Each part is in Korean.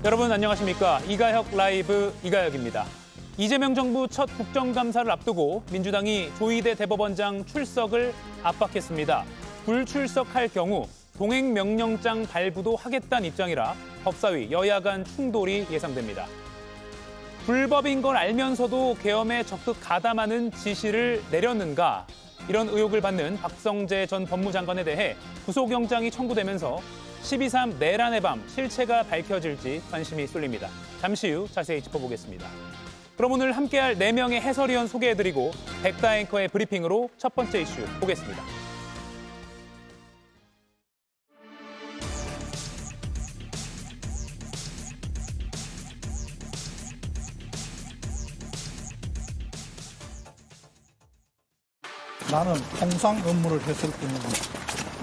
여러분 안녕하십니까? 이가혁 라이브 이가혁입니다. 이재명 정부 첫 국정감사를 앞두고 민주당이 조희대 대법원장 출석을 압박했습니다. 불출석할 경우 동행명령장 발부도 하겠다는 입장이라 법사위 여야 간 충돌이 예상됩니다. 불법인 걸 알면서도 계엄에 적극 가담하는 지시를 내렸는가? 이런 의혹을 받는 박성재 전 법무장관에 대해 구속영장이 청구되면서 12.3 내란의 밤 실체가 밝혀질지 관심이 쏠립니다. 잠시 후 자세히 짚어보겠습니다. 그럼 오늘 함께할 4명의 해설위원 소개해드리고 백다 앵커의 브리핑으로 첫 번째 이슈 보겠습니다. 나는 통상 업무를 했을 때는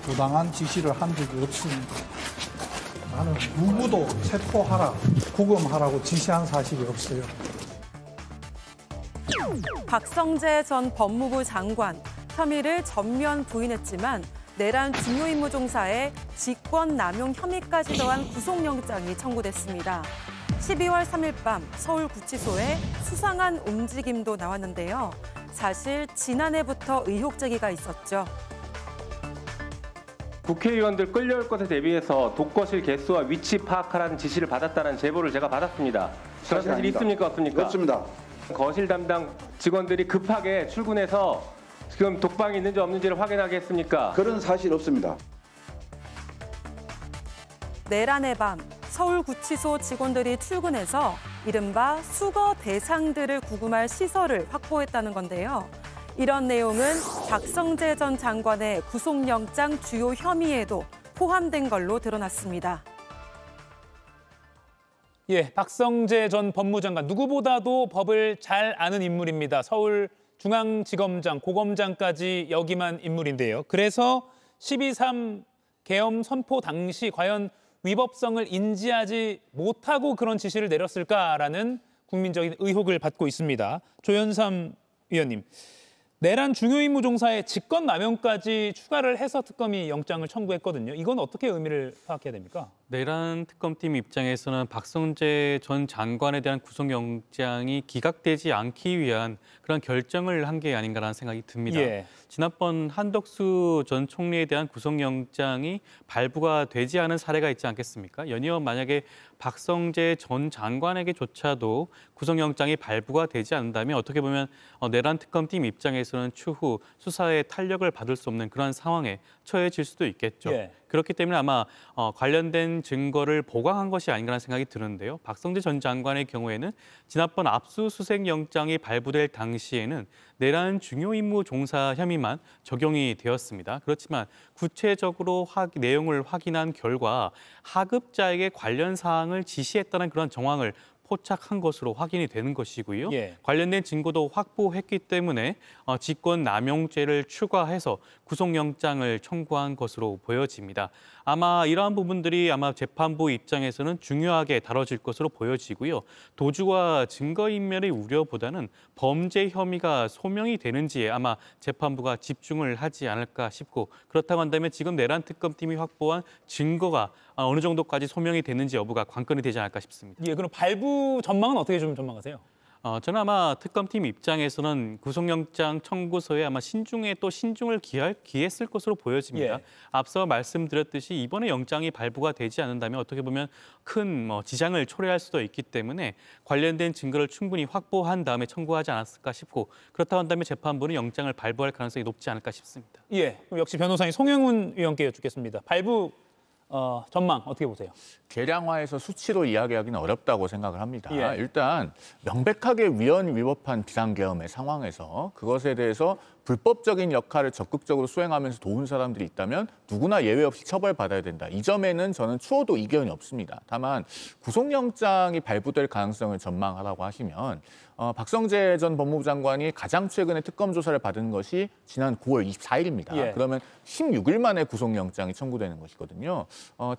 부당한 지시를 한 적이 없습니다. 나는 누구도 체포하라, 구금하라고 지시한 사실이 없어요. 박성재 전 법무부 장관 혐의를 전면 부인했지만 내란 중요 임무 종사에 직권 남용 혐의까지 더한 구속영장이 청구됐습니다. 12월 3일 밤 서울구치소에 수상한 움직임도 나왔는데요. 사실 지난해부터 의혹 제기가 있었죠. 국회의원들 끌려올 것에 대비해서 독거실 개수와 위치 파악하라는 지시를 받았다는 제보를 제가 받았습니다. 그런 사실 있습니까, 없습니까? 없습니다. 거실 담당 직원들이 급하게 출근해서 지금 독방이 있는지 없는지를 확인하게 했습니까? 그런 사실 없습니다. 내란의 밤 서울구치소 직원들이 출근해서 이른바 수거 대상들을 구금할 시설을 확보했다는 건데요. 이런 내용은 박성재 전 장관의 구속영장 주요 혐의에도 포함된 걸로 드러났습니다. 예, 박성재 전 법무장관 누구보다도 법을 잘 아는 인물입니다. 서울중앙지검장, 고검장까지 역임한 인물인데요. 그래서 12.3 계엄 선포 당시 과연 위법성을 인지하지 못하고 그런 지시를 내렸을까라는 국민적인 의혹을 받고 있습니다. 조현삼 위원님, 내란 중요 임무 종사에 직권남용까지 추가를 해서 특검이 영장을 청구했거든요. 이건 어떻게 의미를 파악해야 됩니까? 내란 특검팀 입장에서는 박성재 전 장관에 대한 구속영장이 기각되지 않기 위한 그런 결정을 한 게 아닌가라는 생각이 듭니다. 예. 지난번 한덕수 전 총리에 대한 구속영장이 발부가 되지 않은 사례가 있지 않겠습니까? 연이어 만약에 박성재 전 장관에게조차도 구속영장이 발부가 되지 않는다면 어떻게 보면 내란 특검팀 입장에서는 추후 수사에 탄력을 받을 수 없는 그런 상황에 처해질 수도 있겠죠. 예. 그렇기 때문에 아마 관련된 증거를 보강한 것이 아닌가라는 생각이 드는데요. 박성재 전 장관의 경우에는 지난번 압수수색 영장이 발부될 당시에는 내란 중요 임무 종사 혐의만 적용이 되었습니다. 그렇지만 구체적으로 내용을 확인한 결과 하급자에게 관련 사항을 지시했다는 그런 정황을 포착한 것으로 확인이 되는 것이고요. 예. 관련된 증거도 확보했기 때문에 직권남용죄를 추가해서 구속영장을 청구한 것으로 보여집니다. 아마 이러한 부분들이 아마 재판부 입장에서는 중요하게 다뤄질 것으로 보여지고요. 도주와 증거인멸의 우려보다는 범죄 혐의가 소명이 되는지에 아마 재판부가 집중을 하지 않을까 싶고, 그렇다고 한다면 지금 내란 특검팀이 확보한 증거가 어느 정도까지 소명이 됐는지 여부가 관건이 되지 않을까 싶습니다. 예, 그럼 발부 전망은 어떻게 좀 전망하세요? 저는 아마 특검팀 입장에서는 구속영장 청구서에 아마 신중에 또 신중을 기했을 것으로 보여집니다. 예. 앞서 말씀드렸듯이 이번에 영장이 발부가 되지 않는다면 어떻게 보면 큰 지장을 초래할 수도 있기 때문에 관련된 증거를 충분히 확보한 다음에 청구하지 않았을까 싶고, 그렇다고 한다면 재판부는 영장을 발부할 가능성이 높지 않을까 싶습니다. 예, 그럼 역시 변호사인 송영훈 위원께 여쭙겠습니다. 발부 전망 어떻게 보세요? 계량화해서 수치로 이야기하기는 어렵다고 생각을 합니다. 예. 일단 명백하게 위헌위법한 비상계엄의 상황에서 그것에 대해서 불법적인 역할을 적극적으로 수행하면서 도운 사람들이 있다면 누구나 예외 없이 처벌받아야 된다. 이 점에는 저는 추호도 이견이 없습니다. 다만 구속영장이 발부될 가능성을 전망하라고 하시면 박성재 전 법무부 장관이 가장 최근에 특검 조사를 받은 것이 지난 9월 24일입니다. 예. 그러면 16일 만에 구속영장이 청구되는 것이거든요.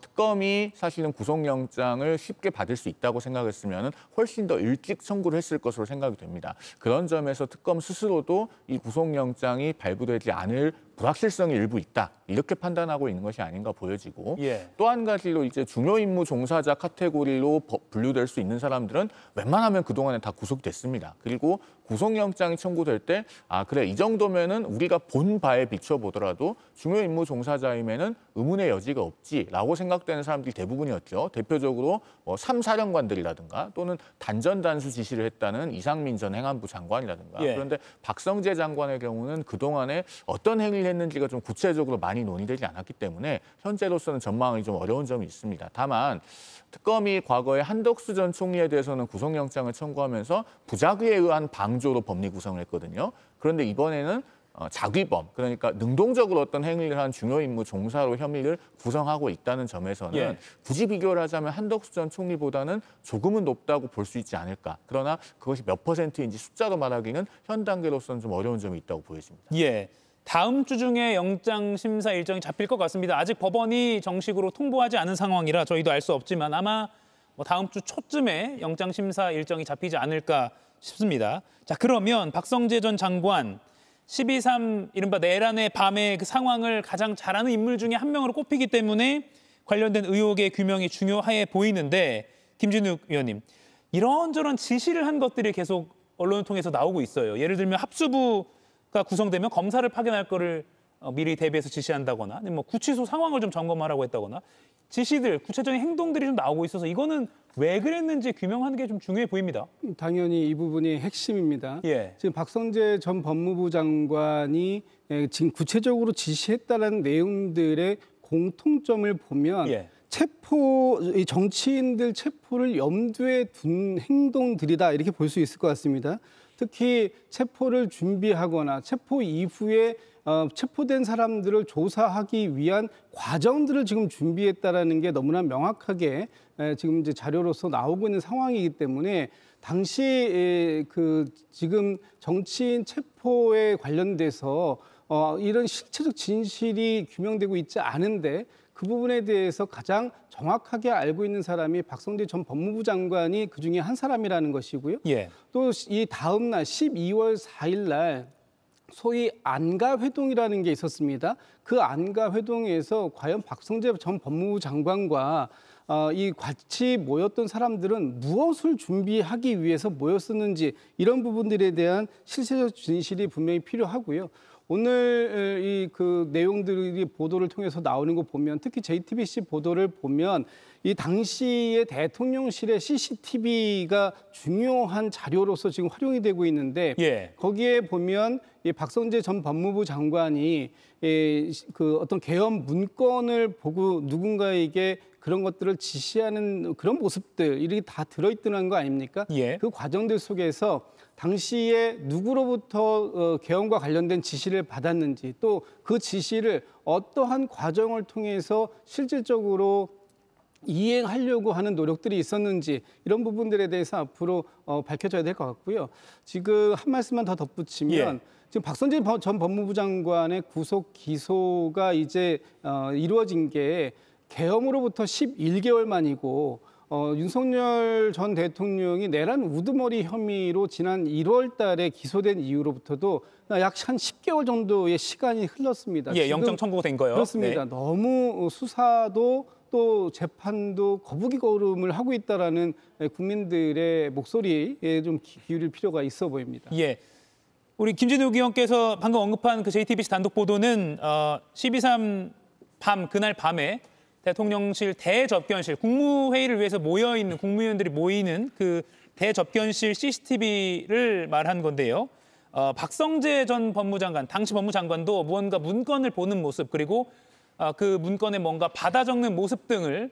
특검이 사실은 구속영장을 쉽게 받을 수 있다고 생각했으면 훨씬 더 일찍 청구를 했을 것으로 생각이 됩니다. 그런 점에서 특검 스스로도 이 구속영장이 발부되지 않을 불확실성이 일부 있다. 이렇게 판단하고 있는 것이 아닌가 보여지고 예. 또 한 가지로 이제 중요 임무 종사자 카테고리로 분류될 수 있는 사람들은 웬만하면 그동안에 다 구속됐습니다. 그리고 구속영장이 청구될 때 그래 이 정도면은 우리가 본 바에 비춰보더라도 중요 임무 종사자임에는 의문의 여지가 없지라고 생각되는 사람들이 대부분이었죠. 대표적으로 3사령관들이라든가 또는 단전단수 지시를 했다는 이상민 전 행안부 장관이라든가 예. 그런데 박성재 장관의 경우는 그동안에 어떤 행위를 했는지가 좀 구체적으로 많이 논의되지 않았기 때문에 현재로서는 전망이 좀 어려운 점이 있습니다. 다만 특검이 과거에 한덕수 전 총리에 대해서는 구속영장을 청구하면서 부작위에 의한 방조로 법리 구성을 했거든요. 그런데 이번에는 자위범, 그러니까 능동적으로 어떤 행위를 한 중요 임무 종사로 혐의를 구성하고 있다는 점에서는 예. 굳이 비교를 하자면 한덕수 전 총리보다는 조금은 높다고 볼 수 있지 않을까. 그러나 그것이 몇 %인지 숫자로 말하기는 현 단계로서는 좀 어려운 점이 있다고 보여집니다. 예. 다음 주 중에 영장 심사 일정이 잡힐 것 같습니다. 아직 법원이 정식으로 통보하지 않은 상황이라 저희도 알 수 없지만 아마 다음 주 초쯤에 영장 심사 일정이 잡히지 않을까 싶습니다. 자, 그러면 박성재 전 장관 12.3 이른바 내란의 밤의 그 상황을 가장 잘 아는 인물 중에 한 명으로 꼽히기 때문에 관련된 의혹의 규명이 중요해 보이는데 김진욱 의원님, 이런저런 지시를 한 것들이 계속 언론을 통해서 나오고 있어요. 예를 들면 합수부가 구성되면 검사를 파견할 거를 미리 대비해서 지시한다거나 아니면 뭐 구치소 상황을 좀 점검하라고 했다거나 지시들, 구체적인 행동들이 좀 나오고 있어서 이거는 왜 그랬는지 규명하는 게 좀 중요해 보입니다. 당연히 이 부분이 핵심입니다. 예. 지금 박성재 전 법무부 장관이 지금 구체적으로 지시했다는 내용들의 공통점을 보면 예. 이 정치인들 체포를 염두에 둔 행동들이다 이렇게 볼 수 있을 것 같습니다. 특히 체포를 준비하거나 체포 이후에 체포된 사람들을 조사하기 위한 과정들을 지금 준비했다라는 게 너무나 명확하게 지금 이제 자료로서 나오고 있는 상황이기 때문에 당시 지금 정치인 체포에 관련돼서 이런 실체적 진실이 규명되고 있지 않은데 그 부분에 대해서 가장 정확하게 알고 있는 사람이 박성재 전 법무부 장관이 그중에 한 사람이라는 것이고요. 예. 또 이 다음 날 12월 4일 날 소위 안가회동이라는 게 있었습니다. 그 안가회동에서 과연 박성재 전 법무부 장관과 이 같이 모였던 사람들은 무엇을 준비하기 위해서 모였었는지 이런 부분들에 대한 실체적 진실이 분명히 필요하고요. 오늘 이 그 내용들이 보도를 통해서 나오는 거 보면 특히 JTBC 보도를 보면 이 당시의 대통령실의 CCTV가 중요한 자료로서 지금 활용이 되고 있는데 예. 거기에 보면 이 박성재 전 법무부 장관이 그 어떤 계엄 문건을 보고 누군가에게 그런 것들을 지시하는 그런 모습들 이렇게 다 들어있다는 거 아닙니까? 예. 그 과정들 속에서 당시에 누구로부터 계엄과 관련된 지시를 받았는지 또 그 지시를 어떠한 과정을 통해서 실질적으로 이행하려고 하는 노력들이 있었는지 이런 부분들에 대해서 앞으로 밝혀져야 될 것 같고요. 지금 한 말씀만 더 덧붙이면 예. 지금 박성재 전 법무부 장관의 구속 기소가 이제 이루어진 게 계엄으로부터 11개월 만이고 윤석열 전 대통령이 내란 우두머리 혐의로 지난 1월 달에 기소된 이후로부터도 약 한 10개월 정도의 시간이 흘렀습니다. 예, 영장 청구가 된 거요. 그렇습니다. 네. 너무 수사도 또 재판도 거북이 걸음을 하고 있다라는 국민들의 목소리에 좀 기울일 필요가 있어 보입니다. 예. 우리 김진욱 의원께서 방금 언급한 그 JTBC 단독 보도는 12.3 밤 그날 밤에 대통령실 대접견실 국무회의를 위해서 모여 있는 국무위원들이 모이는 그 대접견실 CCTV를 말한 건데요. 박성재 전 법무장관, 당시 법무장관도 무언가 문건을 보는 모습 그리고 그 문건에 뭔가 받아 적는 모습 등을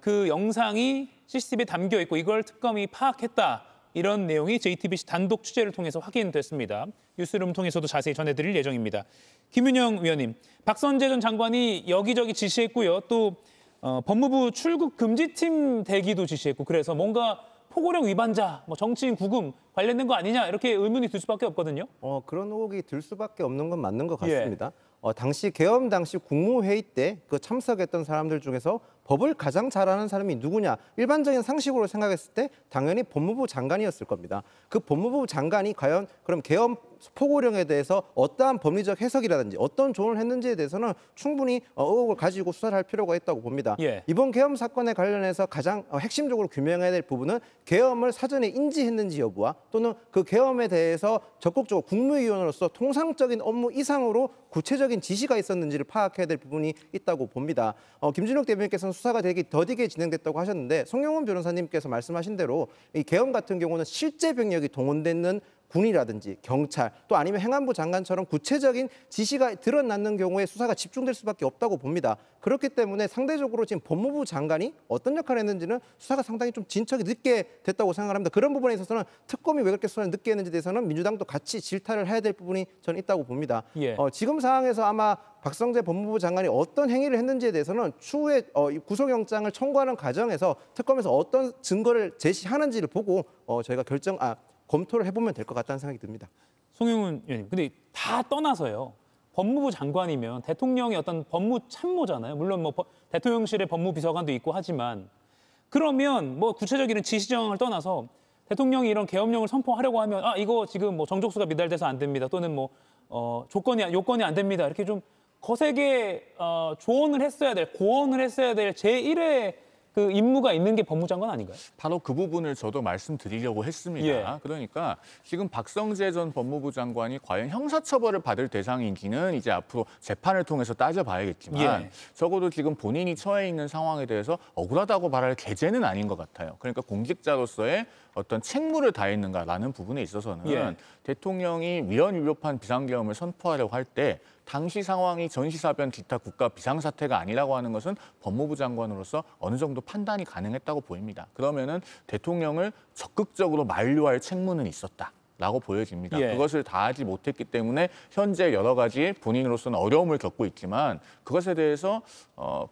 그 영상이 CCTV에 담겨 있고 이걸 특검이 파악했다. 이런 내용이 JTBC 단독 취재를 통해서 확인됐습니다. 뉴스룸 통해서도 자세히 전해드릴 예정입니다. 김윤영 위원님, 박성재 전 장관이 여기저기 지시했고요. 또 법무부 출국 금지팀 대기도 지시했고 그래서 뭔가 포고령 위반자, 정치인 구금 관련된 거 아니냐 이렇게 의문이 들 수밖에 없거든요. 그런 의혹이 들 수밖에 없는 건 맞는 것 같습니다. 당시 계엄 당시 국무회의 때 그 참석했던 사람들 중에서 법을 가장 잘 아는 사람이 누구냐? 일반적인 상식으로 생각했을 때 당연히 법무부 장관이었을 겁니다. 그 법무부 장관이 과연 그럼 계엄 포고령에 대해서 어떠한 법리적 해석이라든지 어떤 조언을 했는지에 대해서는 충분히 의혹을 가지고 수사를 할 필요가 있다고 봅니다. 예. 이번 계엄 사건에 관련해서 가장 핵심적으로 규명해야 될 부분은 계엄을 사전에 인지했는지 여부와 또는 그 계엄에 대해서 적극적으로 국무위원으로서 통상적인 업무 이상으로 구체적인 지시가 있었는지를 파악해야 될 부분이 있다고 봅니다. 김준욱 대변인께서는 수사가 되게 더디게 진행됐다고 하셨는데 송영훈 변호사님께서 말씀하신 대로 이 계엄 같은 경우는 실제 병력이 동원되는 군이라든지 경찰 또 아니면 행안부 장관처럼 구체적인 지시가 드러나는 경우에 수사가 집중될 수밖에 없다고 봅니다. 그렇기 때문에 상대적으로 지금 법무부 장관이 어떤 역할을 했는지는 수사가 상당히 좀 진척이 늦게 됐다고 생각합니다. 그런 부분에 있어서는 특검이 왜 그렇게 수사를 늦게 했는지에 대해서는 민주당도 같이 질타를 해야 될 부분이 저는 있다고 봅니다. 예. 지금 상황에서 아마 박성재 법무부 장관이 어떤 행위를 했는지에 대해서는 추후에 구속영장을 청구하는 과정에서 특검에서 어떤 증거를 제시하는지를 보고 저희가 검토를 해보면 될 것 같다는 생각이 듭니다. 송영훈 의원님, 근데 다 떠나서요. 법무부 장관이면 대통령의 어떤 법무 참모잖아요. 물론 뭐 대통령실의 법무비서관도 있고 하지만 그러면 뭐 구체적인 지시정을 떠나서 대통령이 이런 계엄령을 선포하려고 하면 이거 지금 뭐 정족수가 미달돼서 안 됩니다. 또는 뭐 요건이 안 됩니다. 이렇게 좀 거세게 조언을 했어야 될, 고언을 했어야 될 제1의 그 임무가 있는 게 법무장관 아닌가요? 바로 그 부분을 저도 말씀드리려고 했습니다. 예. 그러니까 지금 박성재 전 법무부 장관이 과연 형사처벌을 받을 대상인지는 이제 앞으로 재판을 통해서 따져봐야겠지만 적어도 지금 본인이 처해 있는 상황에 대해서 억울하다고 말할 계제는 아닌 것 같아요. 그러니까 공직자로서의 어떤 책무를 다했는가라는 부분에 있어서는 대통령이 위헌 위법한 비상계엄을 선포하려고 할 때 당시 상황이 전시사변 기타 국가 비상사태가 아니라고 하는 것은 법무부 장관으로서 어느 정도 판단이 가능했다고 보입니다. 그러면은 대통령을 적극적으로 만류할 책무는 있었다. 라고 보여집니다. 그것을 다 하지 못했기 때문에 현재 여러 가지 본인으로서는 어려움을 겪고 있지만 그것에 대해서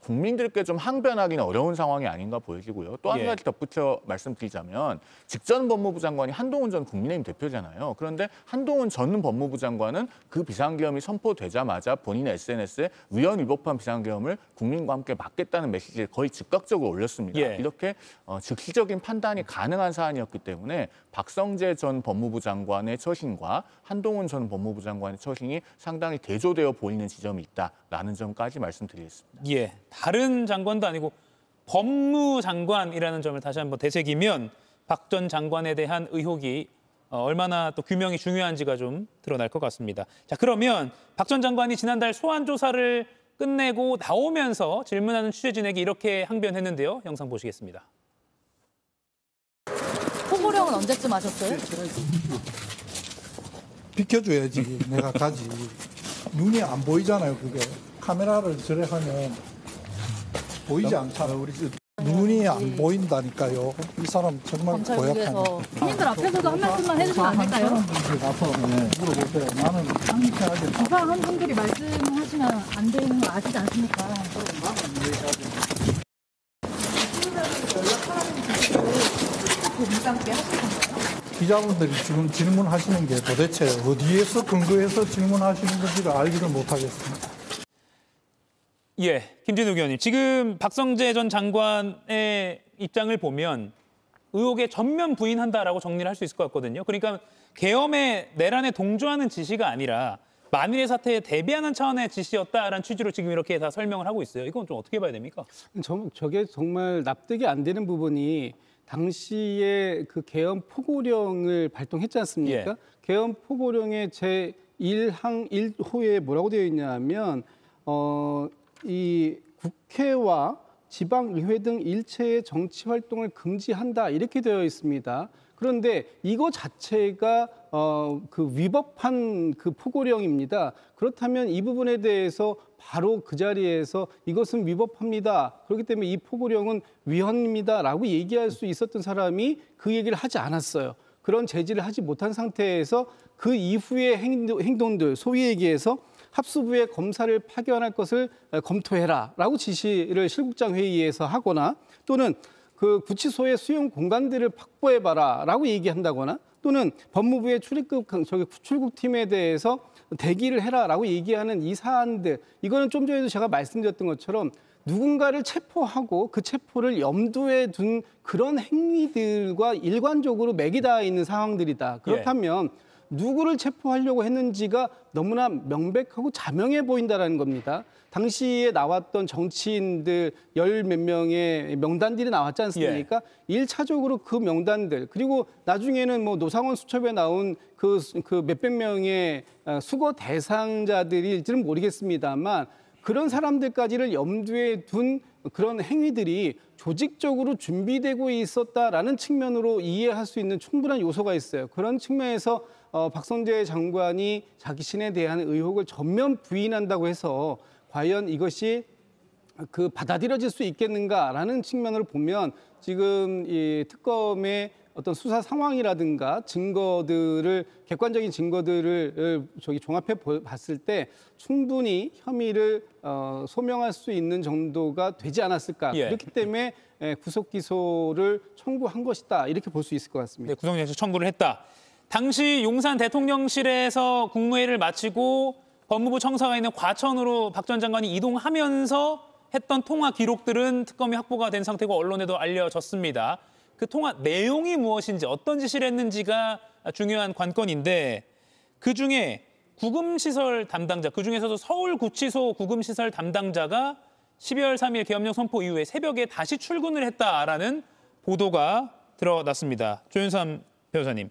국민들께 좀 항변하기는 어려운 상황이 아닌가 보여지고요. 또 한 가지 덧붙여 말씀드리자면 직전 법무부 장관이 한동훈 전 국민의힘 대표잖아요. 그런데 한동훈 전 법무부 장관은 그 비상계엄이 선포되자마자 본인의 SNS에 위헌 위법한 비상계엄을 국민과 함께 막겠다는 메시지를 거의 즉각적으로 올렸습니다. 이렇게 즉시적인 판단이 가능한 사안이었기 때문에 박성재 전 법무부 장관의 처신과 한동훈 전 법무부 장관의 처신이 상당히 대조되어 보이는 지점이 있다라는 점까지 말씀드리겠습니다. 다른 장관도 아니고 법무장관이라는 점을 다시 한번 되새기면 박 전 장관에 대한 의혹이 얼마나 또 규명이 중요한지가 좀 드러날 것 같습니다. 자, 그러면 박 전 장관이 지난달 소환 조사를 끝내고 나오면서 질문하는 취재진에게 이렇게 항변했는데요. 영상 보시겠습니다. 포고령은 언제쯤 하셨어요? 비켜줘야지 내가 가지. 눈이 안 보이잖아요. 그게 카메라를 저래 하면 보이지 않잖아요. 눈이 안 보인다니까요. 이 사람 정말 고약하네. 국민들 앞에서도 한 말씀만 해주시면 안 될까요? 사람들이 가서 물어보세요. 나는 상쾌하게 부사한 분들이 말씀하시면 안 되는 거 아시지 않습니까? 기자분들이 지금 질문하시는 게 도대체 어디에서 근거해서 질문하시는 건지를 알지를 못하겠습니다. 김진욱 의원님. 지금 박성재 전 장관의 입장을 보면 의혹에 전면 부인한다라고 정리를 할 수 있을 것 같거든요. 그러니까 계엄의 내란에 동조하는 지시가 아니라 만일의 사태에 대비하는 차원의 지시였다라는 취지로 지금 이렇게 다 설명을 하고 있어요. 이건 좀 어떻게 봐야 됩니까? 저게 정말 납득이 안 되는 부분이 당시에 그 계엄 포고령을 발동했지 않습니까? 계엄 포고령의 제1항 1호에 뭐라고 되어 있냐면 이 국회와 지방의회 등 일체의 정치 활동을 금지한다 이렇게 되어 있습니다. 그런데 이거 자체가 그 위법한 그 포고령입니다. 그렇다면 이 부분에 대해서 바로 그 자리에서 이것은 위법합니다. 그렇기 때문에 이 포고령은 위헌입니다라고 얘기할 수 있었던 사람이 그 얘기를 하지 않았어요. 그런 제지를 하지 못한 상태에서 그 이후의 행동들, 소위 얘기해서 합수부에 검사를 파견할 것을 검토해라라고 지시를 실국장 회의에서 하거나 또는 그 구치소의 수용 공간들을 확보해봐라라고 얘기한다거나 또는 법무부의 출국팀에 대해서 대기를 해라라고 얘기하는 이 사안들, 이거는 좀 전에도 제가 말씀드렸던 것처럼 누군가를 체포하고 그 체포를 염두에 둔 그런 행위들과 일관적으로 맥이 닿아 있는 상황들이다. 그렇다면 누구를 체포하려고 했는지가 너무나 명백하고 자명해 보인다는 겁니다. 당시에 나왔던 정치인들 열 몇 명의 명단들이 나왔지 않습니까? 일차적으로 그 명단들, 그리고 나중에는 뭐 노상원 수첩에 나온 그 몇백 명의 수거 대상자들일지는 모르겠습니다만 그런 사람들까지를 염두에 둔 그런 행위들이 조직적으로 준비되고 있었다라는 측면으로 이해할 수 있는 충분한 요소가 있어요. 그런 측면에서 박성재 장관이 자신에 대한 의혹을 전면 부인한다고 해서 과연 이것이 받아들여질 수 있겠는가라는 측면으로 보면 지금 이 특검의 어떤 수사 상황이라든가 증거들을 객관적인 증거들을 종합해 봤을 때 충분히 혐의를 소명할 수 있는 정도가 되지 않았을까. 그렇기 때문에 구속 기소를 청구한 것이다. 이렇게 볼 수 있을 것 같습니다. 네, 구속영장 청구를 했다. 당시 용산 대통령실에서 국무회의를 마치고 법무부 청사가 있는 과천으로 박 전 장관이 이동하면서 했던 통화 기록들은 특검이 확보가 된 상태고 언론에도 알려졌습니다. 그 통화 내용이 무엇인지 어떤 지시를 했는지가 중요한 관건인데 그중에 구금시설 담당자, 그중에서도 서울구치소 구금시설 담당자가 12월 3일 계엄령 선포 이후에 새벽에 다시 출근을 했다라는 보도가 드러났습니다. 조윤삼 변호사님.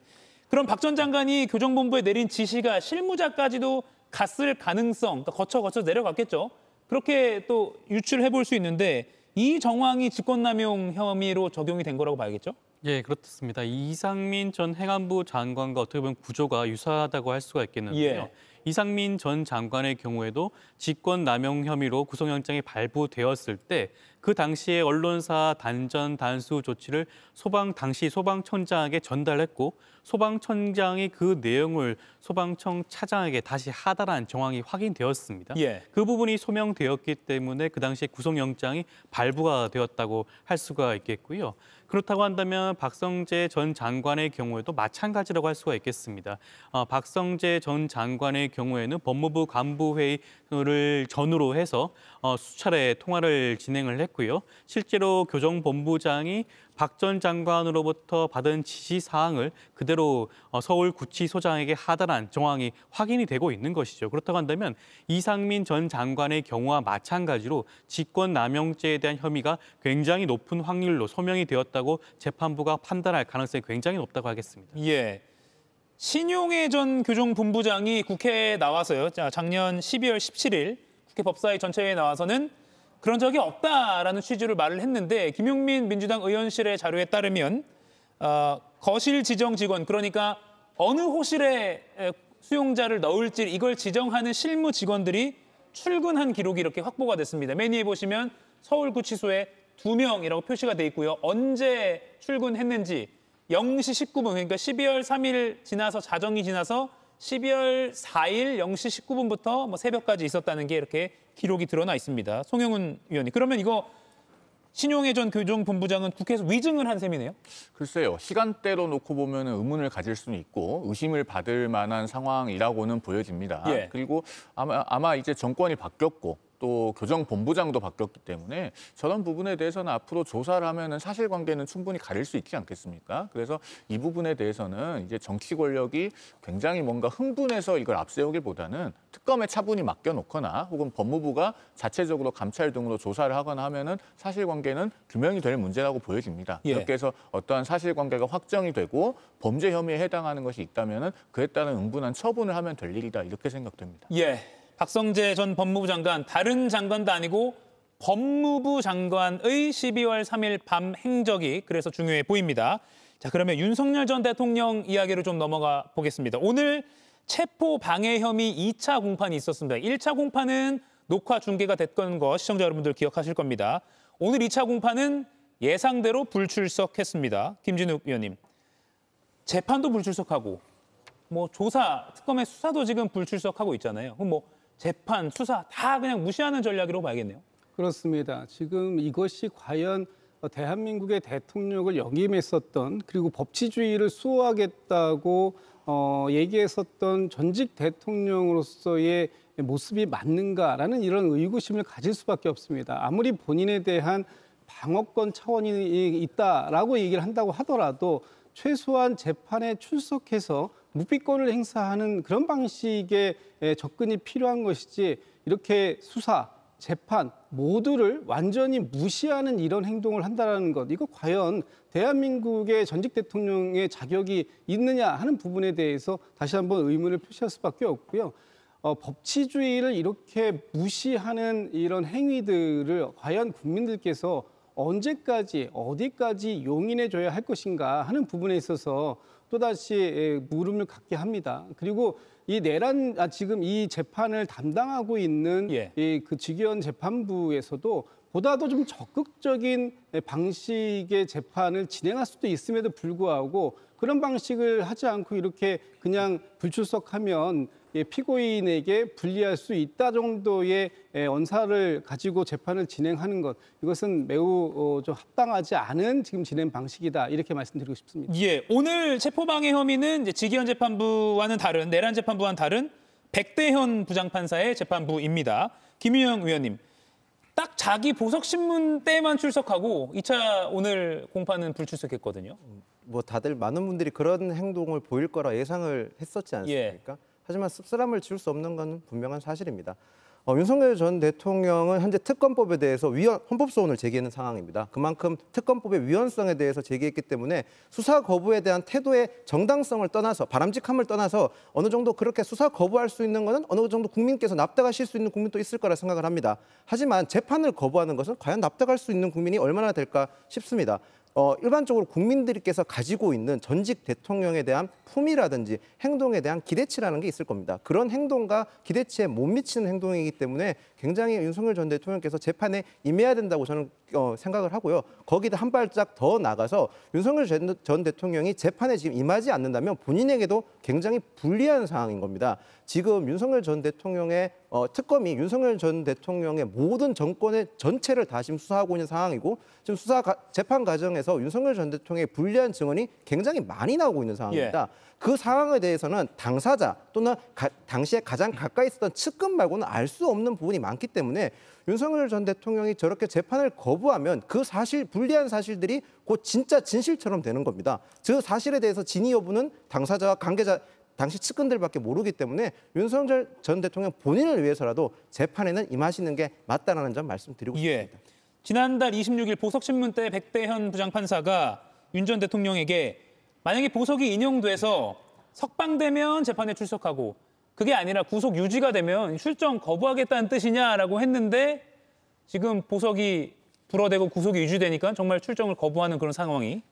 그럼 박 전 장관이 교정본부에 내린 지시가 실무자까지도 갔을 가능성, 그러니까 거쳐 내려갔겠죠. 그렇게 또 유추해 볼 수 있는데 이 정황이 직권남용 혐의로 적용이 된 거라고 봐야겠죠? 예, 그렇습니다. 이상민 전 행안부 장관과 어떻게 보면 구조가 유사하다고 할 수가 있겠는데요. 이상민 전 장관의 경우에도 직권남용 혐의로 구속영장이 발부되었을 때 그 당시에 언론사 단전 단수 조치를 당시 소방청장에게 전달했고 소방청장이 그 내용을 소방청 차장에게 다시 하달한 정황이 확인되었습니다. 그 부분이 소명되었기 때문에 그 당시에 구속영장이 발부가 되었다고 할 수가 있겠고요. 그렇다고 한다면 박성재 전 장관의 경우에도 마찬가지라고 할 수가 있겠습니다. 박성재 전 장관의 경우에는 법무부 간부회의를 전후로 해서 수차례 통화를 진행을 했고요. 실제로 교정본부장이 박 전 장관으로부터 받은 지시사항을 그대로 서울구치소장에게 하달한 정황이 확인이 되고 있는 것이죠. 그렇다고 한다면 이상민 전 장관의 경우와 마찬가지로 직권남용죄에 대한 혐의가 굉장히 높은 확률로 소명이 되었다고 재판부가 판단할 가능성이 굉장히 높다고 하겠습니다. 예. 신용회 전 교정본부장이 국회에 나와서요. 작년 12월 17일 국회 법사위 전체회의에 나와서는 그런 적이 없다라는 취지로 말을 했는데 김용민 민주당 의원실의 자료에 따르면 거실 지정 직원, 그러니까 어느 호실에 수용자를 넣을지 이걸 지정하는 실무 직원들이 출근한 기록이 이렇게 확보가 됐습니다. 맨 위에 보시면 서울구치소에 2명이라고 표시가 돼 있고요. 언제 출근했는지 0시 19분, 그러니까 12월 3일 지나서 자정이 지나서 12월 4일 0시 19분부터 새벽까지 있었다는 게 이렇게 기록이 드러나 있습니다. 송영훈 위원님, 그러면 이거 신용회 전 교정본부장은 국회에서 위증을 한 셈이네요? 글쎄요. 시간대로 놓고 보면 의문을 가질 수는 있고 의심을 받을 만한 상황이라고는 보여집니다. 그리고 아마 이제 정권이 바뀌었고 또 교정본부장도 바뀌었기 때문에 저런 부분에 대해서는 앞으로 조사를 하면은 사실관계는 충분히 가릴 수 있지 않겠습니까? 그래서 이 부분에 대해서는 이제 정치 권력이 굉장히 뭔가 흥분해서 이걸 앞세우기보다는 특검에 차분히 맡겨놓거나 혹은 법무부가 자체적으로 감찰 등으로 조사를 하거나 하면은 사실관계는 규명이 될 문제라고 보여집니다. 그렇게 해서 어떠한 사실관계가 확정이 되고 범죄 혐의에 해당하는 것이 있다면은 그에 따른 응분한 처분을 하면 될 일이다 이렇게 생각됩니다. 박성재 전 법무부 장관, 다른 장관도 아니고 법무부 장관의 12월 3일 밤 행적이 그래서 중요해 보입니다. 자, 그러면 윤석열 전 대통령 이야기로 좀 넘어가 보겠습니다. 오늘 체포 방해 혐의 2차 공판이 있었습니다. 1차 공판은 녹화 중계가 됐던 거 시청자 여러분들 기억하실 겁니다. 오늘 2차 공판은 예상대로 불출석했습니다. 김진욱 위원님, 재판도 불출석하고 조사, 특검의 수사도 지금 불출석하고 있잖아요. 그럼 재판, 수사 다 그냥 무시하는 전략이라고 봐야겠네요. 그렇습니다. 지금 이것이 과연 대한민국의 대통령을 역임했었던 그리고 법치주의를 수호하겠다고 얘기했었던 전직 대통령으로서의 모습이 맞는가라는 이런 의구심을 가질 수밖에 없습니다. 아무리 본인에 대한 방어권 차원이 있다라고 얘기를 한다고 하더라도 최소한 재판에 출석해서 묵비권을 행사하는 그런 방식의 접근이 필요한 것이지 이렇게 수사, 재판 모두를 완전히 무시하는 이런 행동을 한다는 것, 이거 과연 대한민국의 전직 대통령의 자격이 있느냐 하는 부분에 대해서 다시 한번 의문을 표시할 수밖에 없고요. 법치주의를 이렇게 무시하는 이런 행위들을 과연 국민들께서 언제까지 어디까지 용인해줘야 할 것인가 하는 부분에 있어서 또다시 물음을 갖게 합니다. 그리고 이 지금 이 재판을 담당하고 있는 그 직위원 재판부에서도 보다도 좀 적극적인 방식의 재판을 진행할 수도 있음에도 불구하고 그런 방식을 하지 않고 이렇게 그냥 불출석하면 피고인에게 불리할 수 있다 정도의 언사를 가지고 재판을 진행하는 것, 이것은 매우 좀 합당하지 않은 지금 진행 방식이다, 이렇게 말씀드리고 싶습니다. 예, 오늘 체포방해 혐의는 이제 직위원 재판부와는 다른, 내란 재판부와는 다른 백대현 부장판사의 재판부입니다. 김유영 의원님, 딱 자기 보석신문 때만 출석하고 2차 오늘 공판은 불출석했거든요. 뭐 다들 많은 분들이 그런 행동을 보일 거라 예상을 했었지 않습니까? 하지만 씁쓸함을 지울 수 없는 건 분명한 사실입니다. 윤석열 전 대통령은 현재 특검법에 대해서 헌법소원을 제기하는 상황입니다. 그만큼 특검법의 위헌성에 대해서 제기했기 때문에 수사 거부에 대한 태도의 정당성을 떠나서, 바람직함을 떠나서 어느 정도 그렇게 수사 거부할 수 있는 것은 어느 정도 국민께서 납득하실 수 있는 국민도 있을 거라 생각을 합니다. 하지만 재판을 거부하는 것은 과연 납득할 수 있는 국민이 얼마나 될까 싶습니다. 일반적으로 국민들께서 가지고 있는 전직 대통령에 대한 품위라든지 행동에 대한 기대치라는 게 있을 겁니다. 그런 행동과 기대치에 못 미치는 행동이기 때문에 굉장히 윤석열 전 대통령께서 재판에 임해야 된다고 저는 생각을 하고요. 거기다 한 발짝 더 나가서 윤석열 전 대통령이 재판에 지금 임하지 않는다면 본인에게도 굉장히 불리한 상황인 겁니다. 지금 윤석열 전 대통령의 특검이 윤석열 전 대통령의 모든 정권의 전체를 다 지금 수사하고 있는 상황이고, 지금 재판 과정에서 윤석열 전 대통령의 불리한 증언이 굉장히 많이 나오고 있는 상황입니다. 그 상황에 대해서는 당사자 또는 당시에 가장 가까이 있었던 측근 말고는 알 수 없는 부분이 많기 때문에 윤석열 전 대통령이 저렇게 재판을 거부하면 그 불리한 사실들이 곧 진짜 진실처럼 되는 겁니다. 그 사실에 대해서 진위 여부는 당사자와 관계자, 당시 측근들밖에 모르기 때문에 윤석열 전 대통령 본인을 위해서라도 재판에는 임하시는 게 맞다라는 점 말씀드리고 싶습니다. 지난달 26일 보석신문 때 백대현 부장판사가 윤 전 대통령에게 만약에 보석이 인용돼서 석방되면 재판에 출석하고 그게 아니라 구속 유지가 되면 출정 거부하겠다는 뜻이냐라고 했는데 지금 보석이 불어대고 구속이 유지되니까 정말 출정을 거부하는 그런 상황이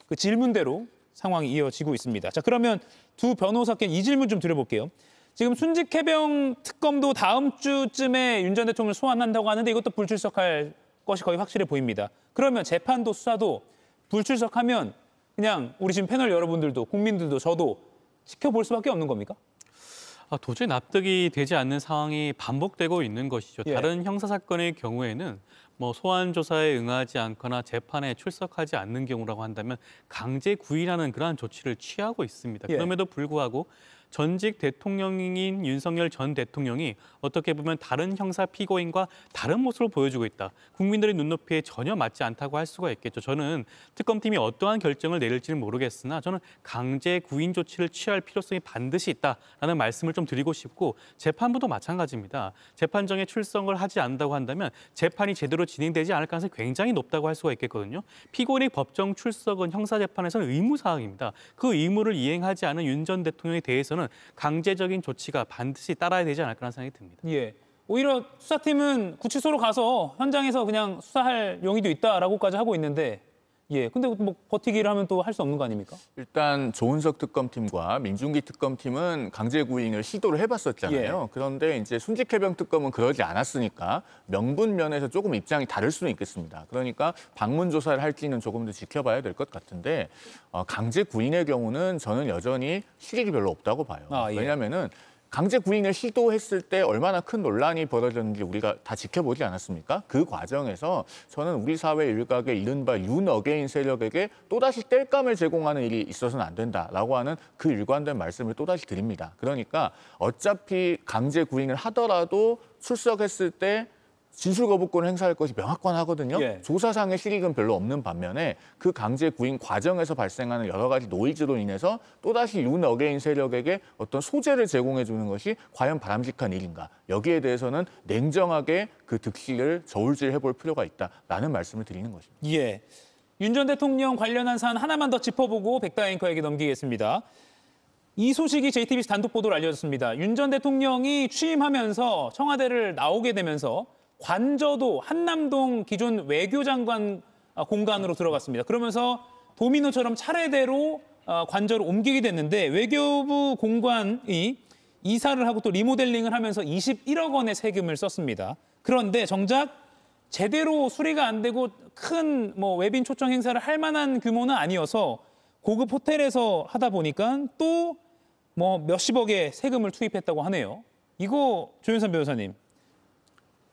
그 질문대로 상황이 이어지고 있습니다. 자, 그러면 두 변호사께 이 질문 좀 드려볼게요. 지금 순직해병 특검도 다음 주쯤에 윤 전 대통령을 소환한다고 하는데 이것도 불출석할 것이 거의 확실해 보입니다. 그러면 재판도 수사도 불출석하면 그냥 우리 지금 패널 여러분들도 국민들도 저도 지켜볼 수밖에 없는 겁니까? 도저히 납득이 되지 않는 상황이 반복되고 있는 것이죠. 다른 형사사건의 경우에는 뭐 소환 조사에 응하지 않거나 재판에 출석하지 않는 경우라고 한다면 강제 구인하는 그러한 조치를 취하고 있습니다. 그럼에도 불구하고 전직 대통령인 윤석열 전 대통령이 어떻게 보면 다른 형사 피고인과 다른 모습을 보여주고 있다. 국민들의 눈높이에 전혀 맞지 않다고 할 수가 있겠죠. 저는 특검팀이 어떠한 결정을 내릴지는 모르겠으나 저는 강제 구인 조치를 취할 필요성이 반드시 있다라는 말씀을 좀 드리고 싶고, 재판부도 마찬가지입니다. 재판정에 출석을 하지 않는다고 한다면 재판이 제대로 진행되지 않을 가능성이 굉장히 높다고 할 수가 있겠거든요. 피고인의 법정 출석은 형사재판에서는 의무사항입니다. 그 의무를 이행하지 않은 윤 전 대통령에 대해서는 강제적인 조치가 반드시 따라야 되지 않을까라는 생각이 듭니다. 오히려 수사팀은 구치소로 가서 현장에서 그냥 수사할 용의도 있다라고까지 하고 있는데 근데 뭐 버티기를 하면 또 할 수 없는 거 아닙니까? 일단 조은석 특검팀과 민중기 특검팀은 강제 구인을 시도를 해봤었잖아요. 그런데 이제 순직해병 특검은 그러지 않았으니까 명분 면에서 조금 입장이 다를 수는 있겠습니다. 그러니까 방문 조사를 할지는 조금 더 지켜봐야 될 것 같은데 강제 구인의 경우는 저는 여전히 실익이 별로 없다고 봐요. 왜냐하면은 강제 구인을 시도했을 때 얼마나 큰 논란이 벌어졌는지 우리가 다 지켜보지 않았습니까? 그 과정에서 저는 우리 사회 일각의 이른바 윤어게인 세력에게 또다시 땔감을 제공하는 일이 있어서는 안 된다라고 하는 그 일관된 말씀을 또다시 드립니다. 그러니까 어차피 강제 구인을 하더라도 출석했을 때 진술 거부권을 행사할 것이 명확하거든요. 예. 조사상의 실익은 별로 없는 반면에 그 강제 구인 과정에서 발생하는 여러 가지 노이즈로 인해서 또다시 윤어게인 세력에게 어떤 소재를 제공해 주는 것이 과연 바람직한 일인가. 여기에 대해서는 냉정하게 그 득실을 저울질해 볼 필요가 있다라는 말씀을 드리는 것입니다. 예. 윤 전 대통령 관련한 사안 하나만 더 짚어보고 백다 앵커에게 넘기겠습니다. 이 소식이 JTBC 단독 보도로 알려졌습니다. 윤 전 대통령이 취임하면서 청와대를 나오게 되면서 관저도 한남동 기존 외교장관 공간으로 들어갔습니다. 그러면서 도미노처럼 차례대로 관저를 옮기게 됐는데 외교부 공관이 이사를 하고 또 리모델링을 하면서 21억 원의 세금을 썼습니다. 그런데 정작 제대로 수리가 안 되고 큰 외빈 초청 행사를 할 만한 규모는 아니어서 고급 호텔에서 하다 보니까 또 몇십억의 세금을 투입했다고 하네요. 이거 조윤선 변호사님.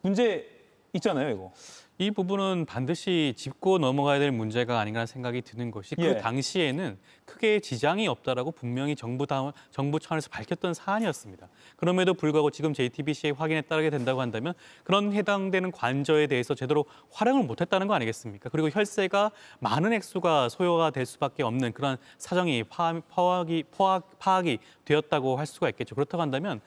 문제 있잖아요, 이거. 이 부분은 반드시 짚고 넘어가야 될 문제가 아닌가 생각이 드는 것이 예. 그 당시에는 크게 지장이 없다라고 분명히 정부 차원에서 밝혔던 사안이었습니다. 그럼에도 불구하고 지금 JTBC의 확인에 따르게 된다고 한다면 그런 해당되는 관저에 대해서 제대로 활용을 못했다는 거 아니겠습니까? 그리고 혈세가 많은 액수가 소요가 될 수밖에 없는 그런 사정이 파악이 되었다고 할 수가 있겠죠. 그렇다고 한다면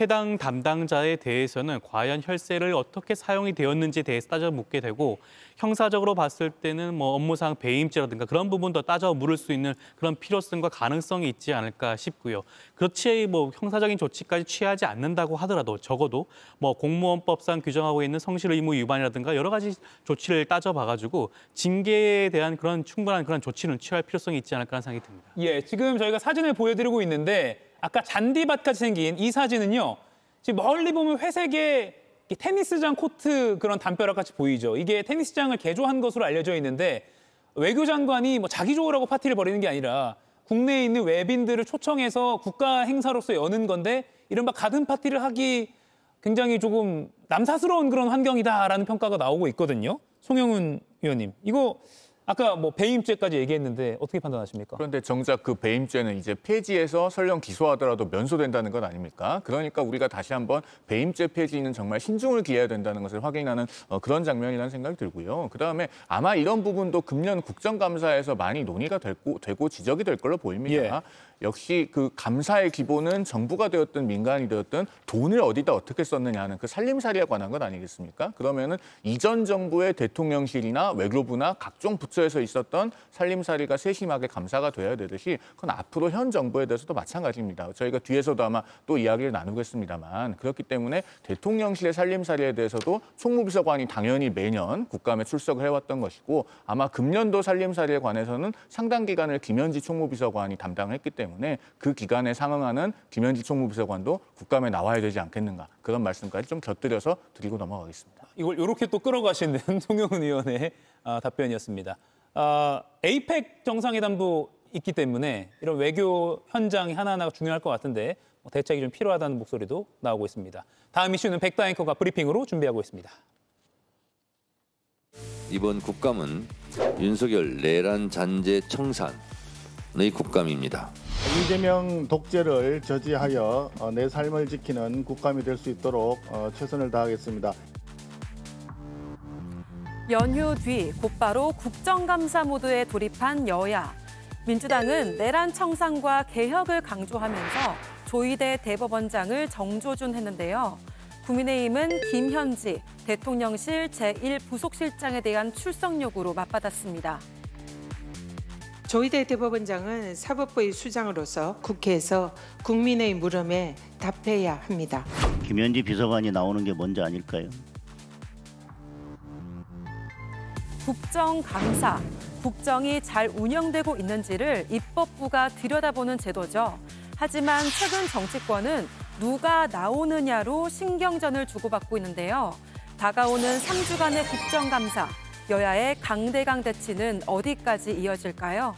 해당 담당자에 대해서는 과연 혈세를 어떻게 사용이 되었는지에 대해서 따져 묻게 되고 형사적으로 봤을 때는 업무상 배임죄라든가 그런 부분도 따져 물을 수 있는 그런 필요성과 가능성이 있지 않을까 싶고요. 그렇지 형사적인 조치까지 취하지 않는다고 하더라도 적어도 공무원법상 규정하고 있는 성실 의무 위반이라든가 여러 가지 조치를 따져봐가지고 징계에 대한 그런 충분한 그런 조치는 취할 필요성이 있지 않을까 하는 생각이 듭니다. 예, 지금 저희가 사진을 보여드리고 있는데 아까 잔디밭같이 생긴 이 사진은요. 지금 멀리 보면 회색의 테니스장 코트 그런 담벼락같이 보이죠. 이게 테니스장을 개조한 것으로 알려져 있는데 외교장관이 자기 좋으라고 파티를 벌이는 게 아니라 국내에 있는 외빈들을 초청해서 국가 행사로서 여는 건데 이른바 가든 파티를 하기 굉장히 조금 남사스러운 그런 환경이다라는 평가가 나오고 있거든요. 송영훈 의원님, 이거 아까 배임죄까지 얘기했는데 어떻게 판단하십니까? 그런데 정작 그 배임죄는 이제 폐지해서 설령 기소하더라도 면소된다는 것 아닙니까? 그러니까 우리가 다시 한번 배임죄 폐지는 정말 신중을 기해야 된다는 것을 확인하는 그런 장면이라는 생각이 들고요. 그다음에 아마 이런 부분도 금년 국정감사에서 많이 논의가 되고 지적이 될 걸로 보입니다. 예. 역시 그 감사의 기본은 정부가 되었든 민간이 되었든 돈을 어디다 어떻게 썼느냐 하는 그 살림살이에 관한 것 아니겠습니까? 그러면은 이전 정부의 대통령실이나 외교부나 각종 부처에서 있었던 살림살이가 세심하게 감사가 돼야 되듯이 그건 앞으로 현 정부에 대해서도 마찬가지입니다. 저희가 뒤에서도 아마 또 이야기를 나누겠습니다만 그렇기 때문에 대통령실의 살림살이에 대해서도 총무비서관이 당연히 매년 국감에 출석을 해왔던 것이고 아마 금년도 살림살이에 관해서는 상당 기간을 김현지 총무비서관이 담당했기 때문에 그 기간에 상응하는 김현지 총무비서관도 국감에 나와야 되지 않겠는가 그런 말씀까지 좀 곁들여서 드리고 넘어가겠습니다. 이걸 이렇게 또 끌어가시는 송영훈 의원의 답변이었습니다. 에이펙 정상회담도 있기 때문에 이런 외교 현장이 하나하나가 중요할 것 같은데 대책이 좀 필요하다는 목소리도 나오고 있습니다. 다음 이슈는 백다 앵커가 브리핑으로 준비하고 있습니다. 이번 국감은 윤석열 내란 잔재 청산의 국감입니다. 이재명 독재를 저지하여 내 삶을 지키는 국감이 될 수 있도록 최선을 다하겠습니다. 연휴 뒤 곧바로 국정감사 모드에 돌입한 여야. 민주당은 내란 청산과 개혁을 강조하면서 조희대 대법원장을 정조준했는데요. 국민의힘은 김현지 대통령실 제1부속실장에 대한 출석 요구로 맞받았습니다. 조희대 대법원장은 사법부의 수장으로서 국회에서 국민의 물음에 답해야 합니다. 김현지 비서관이 나오는 게 먼저 아닐까요? 국정감사, 국정이 잘 운영되고 있는지를 입법부가 들여다보는 제도죠. 하지만 최근 정치권은 누가 나오느냐로 신경전을 주고받고 있는데요. 다가오는 3주간의 국정감사, 여야의 강대강 대치는 어디까지 이어질까요?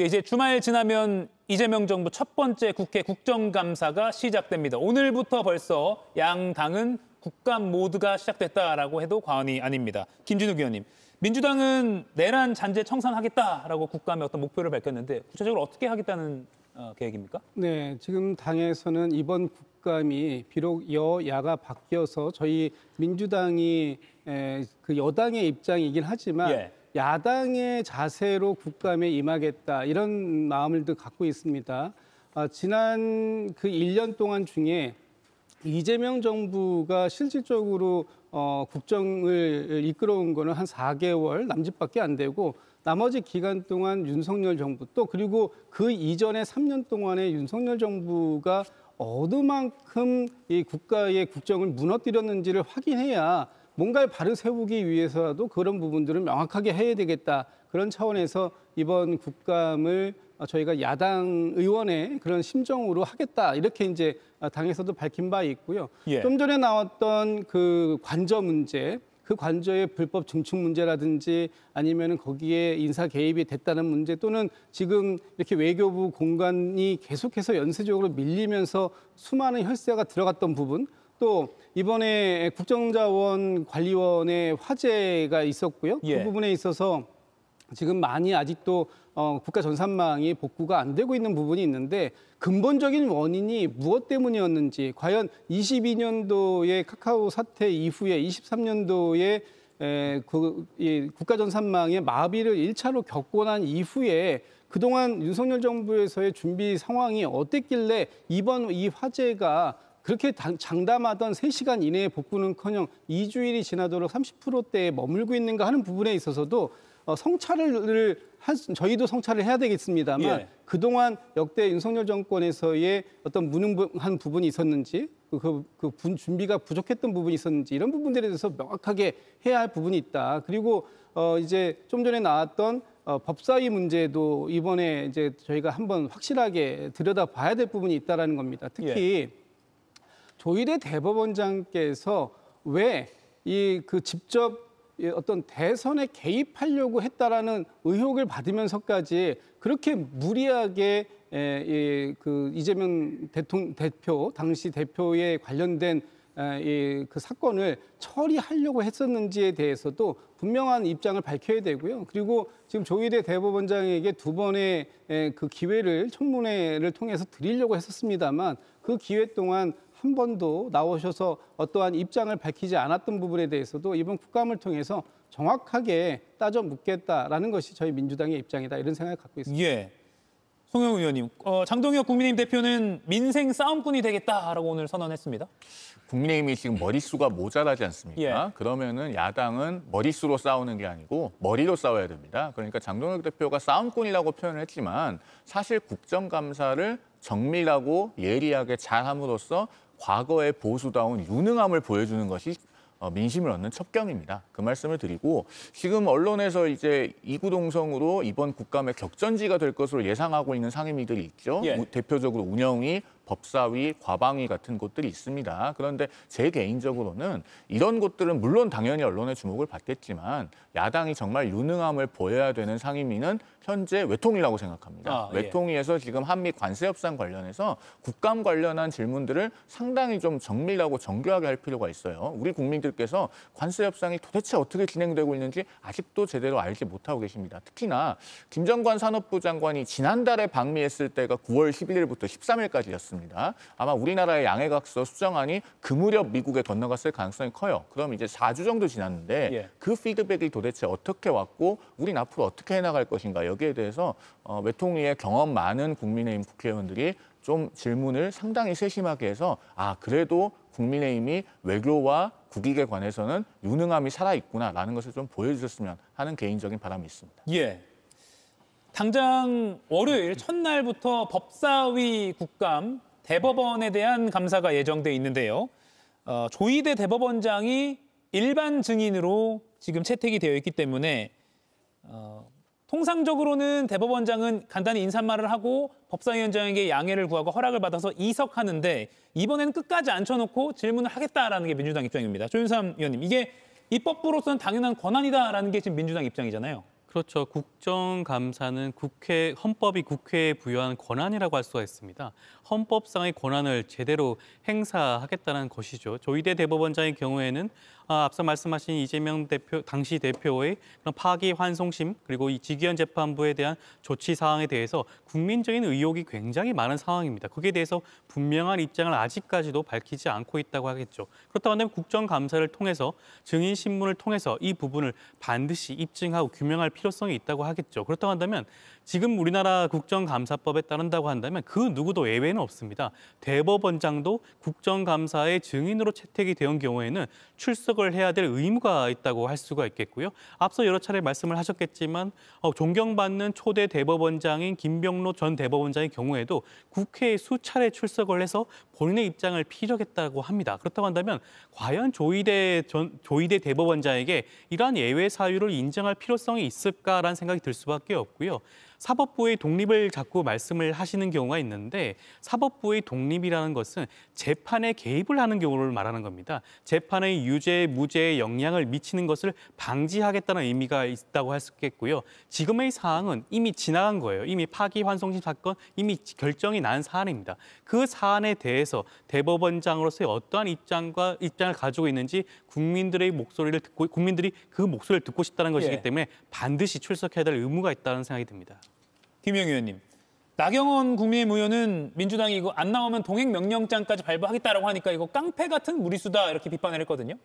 이제 주말 지나면 이재명 정부 첫 번째 국회 국정감사가 시작됩니다. 오늘부터 벌써 양 당은 국감 모드가 시작됐다라고 해도 과언이 아닙니다. 김진욱 의원님, 민주당은 내란 잔재 청산하겠다라고 국감에 어떤 목표를 밝혔는데 구체적으로 어떻게 하겠다는 계획입니까? 네, 지금 당에서는 이번 국감이 비록 여야가 바뀌어서 저희 민주당이 그 여당의 입장이긴 하지만 예. 야당의 자세로 국감에 임하겠다 이런 마음을 갖고 있습니다. 지난 그 1년 동안 중에 이재명 정부가 실질적으로 국정을 이끌어온 거는 한 4개월 남짓밖에 안 되고 나머지 기간 동안 윤석열 정부 또 그리고 그 이전에 3년 동안에 윤석열 정부가 어느 만큼 이 국가의 국정을 무너뜨렸는지를 확인해야 뭔가를 바로 세우기 위해서라도 그런 부분들을 명확하게 해야 되겠다. 그런 차원에서 이번 국감을 저희가 야당 의원의 그런 심정으로 하겠다. 이렇게 이제 당에서도 밝힌 바 있고요. 예. 좀 전에 나왔던 그 관저 문제, 그 관저의 불법 증축 문제라든지 아니면 거기에 인사 개입이 됐다는 문제 또는 지금 이렇게 외교부 공간이 계속해서 연쇄적으로 밀리면서 수많은 혈세가 들어갔던 부분 또 이번에 국정자원관리원의 화제가 있었고요. 예. 그 부분에 있어서 지금 많이 아직도 국가 전산망이 복구가 안 되고 있는 부분이 있는데 근본적인 원인이 무엇 때문이었는지 과연 22년도의 카카오 사태 이후에 23년도에 이 국가 전산망의 마비를 1차로 겪고 난 이후에 그동안 윤석열 정부에서의 준비 상황이 어땠길래 이번 이 화제가 그렇게 장담하던 3시간 이내에 복구는커녕 2주일이 지나도록 30%대에 머물고 있는가 하는 부분에 있어서도 성찰을 저희도 성찰을 해야 되겠습니다만 예. 그동안 역대 윤석열 정권에서의 어떤 무능한 부분이 있었는지 준비가 부족했던 부분이 있었는지 이런 부분들에 대해서 명확하게 해야 할 부분이 있다. 그리고 이제 좀 전에 나왔던 법사위 문제도 이번에 이제 저희가 한번 확실하게 들여다봐야 될 부분이 있다라는 겁니다. 특히 조희대 대법원장께서 왜 그 직접 어떤 대선에 개입하려고 했다라는 의혹을 받으면서까지 그렇게 무리하게 그 이재명 대표 당시 대표에 관련된 그 사건을 처리하려고 했었는지에 대해서도 분명한 입장을 밝혀야 되고요. 그리고 지금 조희대 대법원장에게 2번의 그 기회를 청문회를 통해서 드리려고 했었습니다만 그 기회 동안 한 번도 나오셔서 어떠한 입장을 밝히지 않았던 부분에 대해서도 이번 국감을 통해서 정확하게 따져 묻겠다라는 것이 저희 민주당의 입장이다 이런 생각을 갖고 있습니다. 예. 송영우 의원님, 장동혁 국민의힘 대표는 민생 싸움꾼이 되겠다라고 오늘 선언했습니다. 국민의힘이 지금 머릿수가 모자라지 않습니까? 예. 그러면은 야당은 머릿수로 싸우는 게 아니고 머리로 싸워야 됩니다. 그러니까 장동혁 대표가 싸움꾼이라고 표현을 했지만 사실 국정감사를 정밀하고 예리하게 잘함으로써 과거의 보수다운 유능함을 보여주는 것이 민심을 얻는 첩경입니다. 그 말씀을 드리고 지금 언론에서 이제 이구동성으로 이번 국감의 격전지가 될 것으로 예상하고 있는 상임위들이 있죠. 예. 대표적으로 운영위, 법사위, 과방위 같은 곳들이 있습니다. 그런데 제 개인적으로는 이런 곳들은 물론 당연히 언론의 주목을 받겠지만 야당이 정말 유능함을 보여야 되는 상임위는 현재 외통위라고 생각합니다. 외통위에서 지금 한미 관세 협상 관련해서 국감 관련한 질문들을 상당히 좀 정밀하고 정교하게 할 필요가 있어요. 우리 국민들께서 관세 협상이 도대체 어떻게 진행되고 있는지 아직도 제대로 알지 못하고 계십니다. 특히나 김정관 산업부 장관이 지난달에 방미했을 때가 9월 11일부터 13일까지였습니다. 아마 우리나라의 양해각서 수정안이 그 무렵 미국에 건너갔을 가능성이 커요. 그럼 이제 4주 정도 지났는데 그 피드백이 도대체 어떻게 왔고 우린 앞으로 어떻게 해나갈 것인가 여기에 대해서 외통위의 경험 많은 국민의힘 국회의원들이 좀 질문을 상당히 세심하게 해서 그래도 국민의힘이 외교와 국익에 관해서는 유능함이 살아있구나라는 것을 좀 보여주셨으면 하는 개인적인 바람이 있습니다. 예. 당장 월요일 첫날부터 법사위 국감 대법원에 대한 감사가 예정돼 있는데요. 조희대 대법원장이 일반 증인으로 지금 채택이 되어 있기 때문에 통상적으로는 대법원장은 간단히 인사말을 하고 법사위원장에게 양해를 구하고 허락을 받아서 이석하는데 이번에는 끝까지 앉혀놓고 질문을 하겠다라는 게 민주당 입장입니다. 조윤삼 의원님, 이게 입법부로서는 당연한 권한이다라는 게 지금 민주당 입장이잖아요. 그렇죠. 국정감사는 헌법이 국회에 부여한 권한이라고 할 수가 있습니다. 헌법상의 권한을 제대로 행사하겠다는 것이죠. 조희대 대법원장의 경우에는 앞서 말씀하신 이재명 당시 대표의 그런 파기환송심 그리고 이 직위원 재판부에 대한 조치 사항에 대해서 국민적인 의혹이 굉장히 많은 상황입니다. 거기에 대해서 분명한 입장을 아직까지도 밝히지 않고 있다고 하겠죠. 그렇다고 한다면 국정감사를 통해서 증인 신문을 통해서 이 부분을 반드시 입증하고 규명할 필요성이 있다고 하겠죠. 그렇다고 한다면 지금 우리나라 국정감사법에 따른다고 한다면 그 누구도 예외는 없습니다. 대법원장도 국정감사의 증인으로 채택이 된 경우에는 출석을 해야 될 의무가 있다고 할 수가 있겠고요. 앞서 여러 차례 말씀을 하셨겠지만 존경받는 초대 대법원장인 김병로 전 대법원장의 경우에도 국회에 수차례 출석을 해서 본인의 입장을 피력했다고 합니다. 그렇다고 한다면 과연 조희대 대법원장에게 이러한 예외 사유를 인정할 필요성이 있을까라는 생각이 들 수밖에 없고요. 사법부의 독립을 자꾸 말씀을 하시는 경우가 있는데 사법부의 독립이라는 것은 재판에 개입을 하는 경우를 말하는 겁니다. 재판의 유죄, 무죄에 영향을 미치는 것을 방지하겠다는 의미가 있다고 할 수 있겠고요. 지금의 사항은 이미 지나간 거예요. 이미 파기환송심 사건 이미 결정이 난 사안입니다. 그 사안에 대해서 대법원장으로서의 어떠한 입장을 가지고 있는지 국민들이 그 목소리를 듣고 싶다는 것이기 때문에 반드시 출석해야 될 의무가 있다는 생각이 듭니다. 김영희 의원님, 나경원 국민의힘 의원은 민주당이 이거 안 나오면 동행명령장까지 발부하겠다라고 하니까 이거 깡패 같은 무리수다 이렇게 비판을 했거든요.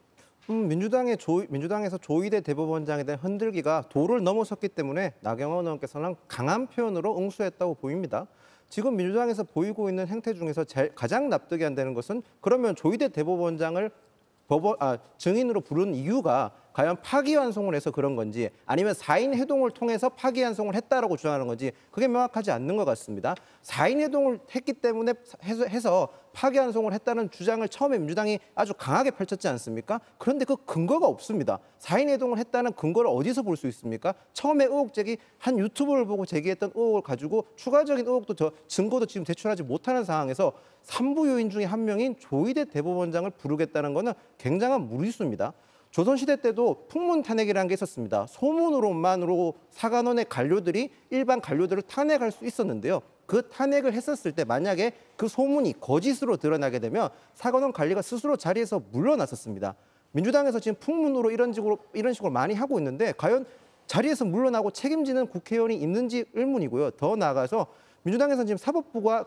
민주당에서 조희대 대법원장에 대한 흔들기가 도를 넘어섰기 때문에 나경원 의원께서는 강한 표현으로 응수했다고 보입니다. 지금 민주당에서 보이고 있는 행태 중에서 가장 납득이 안 되는 것은 그러면 조희대 대법원장을 증인으로 부른 이유가 과연 파기환송을 해서 그런 건지 아니면 4인 회동을 통해서 파기환송을 했다라고 주장하는 건지 그게 명확하지 않는 것 같습니다. 4인 회동을 했기 때문에 해서 파기환송을 했다는 주장을 처음에 민주당이 아주 강하게 펼쳤지 않습니까? 그런데 그 근거가 없습니다. 4인 회동을 했다는 근거를 어디서 볼 수 있습니까? 처음에 의혹 제기 한 유튜브를 보고 제기했던 의혹을 가지고 추가적인 의혹도 증거도 지금 제출하지 못하는 상황에서 3부 요인 중에 한 명인 조희대 대법원장을 부르겠다는 것은 굉장한 무리수입니다. 조선시대 때도 풍문 탄핵이라는 게 있었습니다. 소문으로만으로 사관원의 관료들이 일반 관료들을 탄핵할 수 있었는데요. 그 탄핵을 했었을 때 만약에 그 소문이 거짓으로 드러나게 되면 사관원 관리가 스스로 자리에서 물러났었습니다. 민주당에서 지금 풍문으로 이런 식으로 많이 하고 있는데 과연 자리에서 물러나고 책임지는 국회의원이 있는지 의문이고요. 더 나아가서 민주당에서는 지금 사법부가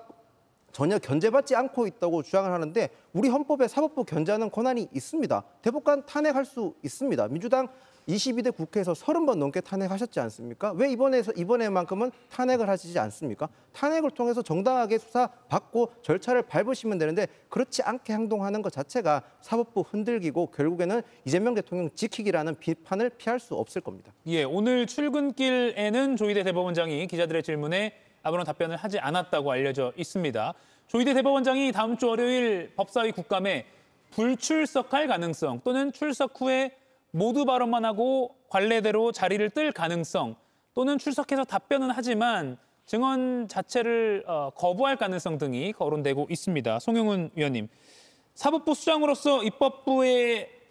전혀 견제받지 않고 있다고 주장을 하는데 우리 헌법에 사법부 견제하는 권한이 있습니다. 대법관 탄핵할 수 있습니다. 민주당 22대 국회에서 30번 넘게 탄핵하셨지 않습니까? 왜 이번에만큼은 탄핵을 하시지 않습니까? 탄핵을 통해서 정당하게 수사받고 절차를 밟으시면 되는데 그렇지 않게 행동하는 것 자체가 사법부 흔들기고 결국에는 이재명 대통령 지키기라는 비판을 피할 수 없을 겁니다. 예, 오늘 출근길에는 조희대 대법원장이 기자들의 질문에 아무런 답변을 하지 않았다고 알려져 있습니다. 조희대 대법원장이 다음 주 월요일 법사위 국감에 불출석할 가능성 또는 출석 후에 모두 발언만 하고 관례대로 자리를 뜰 가능성 또는 출석해서 답변은 하지만 증언 자체를 거부할 가능성 등이 거론되고 있습니다. 송영훈 위원님, 사법부 수장으로서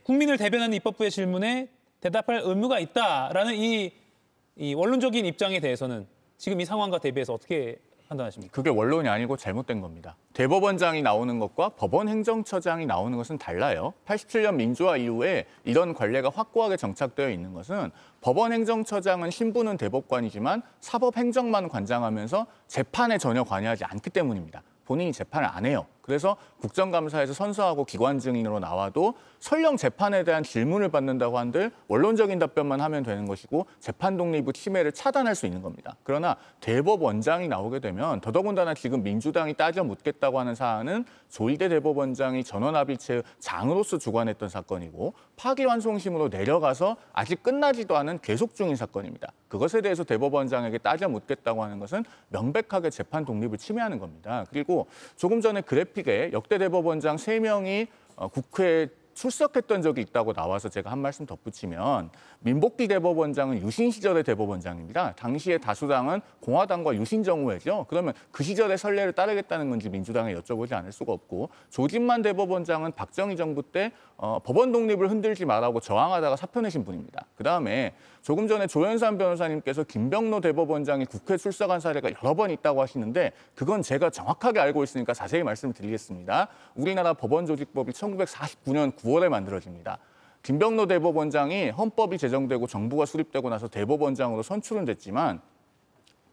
국민을 대변하는 입법부의 질문에 대답할 의무가 있다라는 이 원론적인 입장에 대해서는 지금 이 상황과 대비해서 어떻게 판단하십니까? 그게 원론이 아니고 잘못된 겁니다. 대법원장이 나오는 것과 법원 행정처장이 나오는 것은 달라요. 87년 민주화 이후에 이런 관례가 확고하게 정착되어 있는 것은 법원 행정처장은 신분은 대법관이지만 사법행정만 관장하면서 재판에 전혀 관여하지 않기 때문입니다. 본인이 재판을 안 해요. 그래서 국정감사에서 선서하고 기관 증인으로 나와도 설령 재판에 대한 질문을 받는다고 한들 원론적인 답변만 하면 되는 것이고 재판 독립의 침해를 차단할 수 있는 겁니다. 그러나 대법원장이 나오게 되면 더더군다나 지금 민주당이 따져 묻겠다고 하는 사안은 조희대 대법원장이 전원합의체 장으로서 주관했던 사건이고 파기환송심으로 내려가서 아직 끝나지도 않은 계속 중인 사건입니다. 그것에 대해서 대법원장에게 따져 묻겠다고 하는 것은 명백하게 재판 독립을 침해하는 겁니다. 그리고 조금 전에 그래픽에 역대 대법원장 3명이 국회 출석했던 적이 있다고 나와서 제가 한 말씀 덧붙이면 민복기 대법원장은 유신 시절의 대법원장입니다. 당시에 다수당은 공화당과 유신 정우회죠. 그러면 그 시절의 선례를 따르겠다는 건지 민주당에 여쭤보지 않을 수가 없고 조진만 대법원장은 박정희 정부 때 법원 독립을 흔들지 말라고 저항하다가 사표 내신 분입니다. 그다음에 조금 전에 조현산 변호사님께서 김병로 대법원장이 국회 출석한 사례가 여러 번 있다고 하시는데 그건 제가 정확하게 알고 있으니까 자세히 말씀을 드리겠습니다. 우리나라 법원조직법이 1949년 9월에 만들어집니다. 김병로 대법원장이 헌법이 제정되고 정부가 수립되고 나서 대법원장으로 선출은 됐지만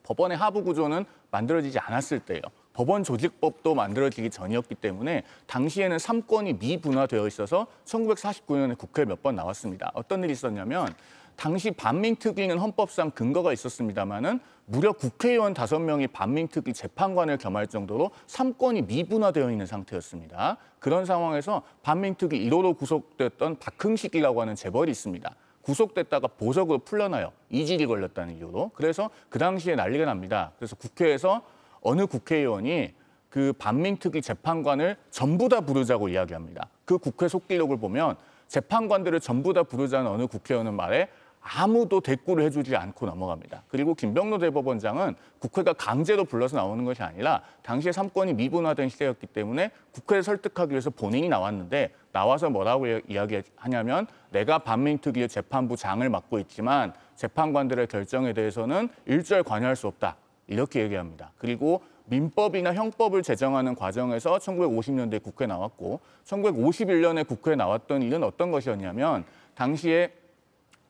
법원의 하부 구조는 만들어지지 않았을 때예요. 법원 조직법도 만들어지기 전이었기 때문에 당시에는 3권이 미분화되어 있어서 1949년에 국회에 몇 번 나왔습니다. 어떤 일이 있었냐면 당시 반민특위는 헌법상 근거가 있었습니다마는 무려 국회의원 5명이 반민특위 재판관을 겸할 정도로 3권이 미분화되어 있는 상태였습니다. 그런 상황에서 반민특위 1호로 구속됐던 박흥식이라고 하는 재벌이 있습니다. 구속됐다가 보석으로 풀려나요. 이질이 걸렸다는 이유로. 그래서 그 당시에 난리가 납니다. 그래서 국회에서 어느 국회의원이 그 반민특위 재판관을 전부 다 부르자고 이야기합니다. 그 국회 속기록을 보면 재판관들을 전부 다 부르자는 어느 국회의원은 말에 아무도 대꾸를 해주지 않고 넘어갑니다. 그리고 김병로 대법원장은 국회가 강제로 불러서 나오는 것이 아니라 당시에 3권이 미분화된 시대였기 때문에 국회를 설득하기 위해서 본인이 나왔는데 나와서 뭐라고 이야기하냐면 내가 반민특위의 재판부 장을 맡고 있지만 재판관들의 결정에 대해서는 일절 관여할 수 없다. 이렇게 얘기합니다. 그리고 민법이나 형법을 제정하는 과정에서 1950년대에 국회에 나왔고 1951년에 국회에 나왔던 일은 어떤 것이었냐면 당시에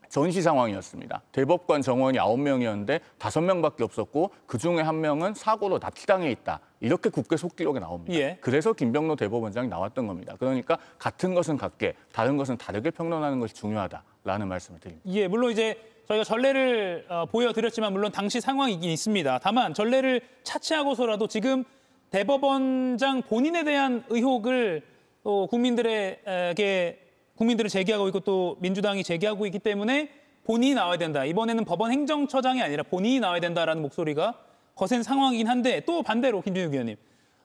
전시 상황이었습니다. 대법관 정원이 9명이었는데 5명밖에 없었고 그중에 1명은 사고로 납치당해 있다. 이렇게 국회 속기록에 나옵니다. 예. 그래서 김병로 대법원장이 나왔던 겁니다. 그러니까 같은 것은 같게 다른 것은 다르게 평론하는 것이 중요하다라는 말씀을 드립니다. 예, 물론 이제 저희가 전례를 보여드렸지만 물론 당시 상황이긴 있습니다. 다만 전례를 차치하고서라도 지금 대법원장 본인에 대한 의혹을 국민들을 제기하고 있고 또 민주당이 제기하고 있기 때문에 본인이 나와야 된다. 이번에는 법원 행정처장이 아니라 본인이 나와야 된다라는 목소리가 거센 상황이긴 한데 또 반대로 김준욱 의원님.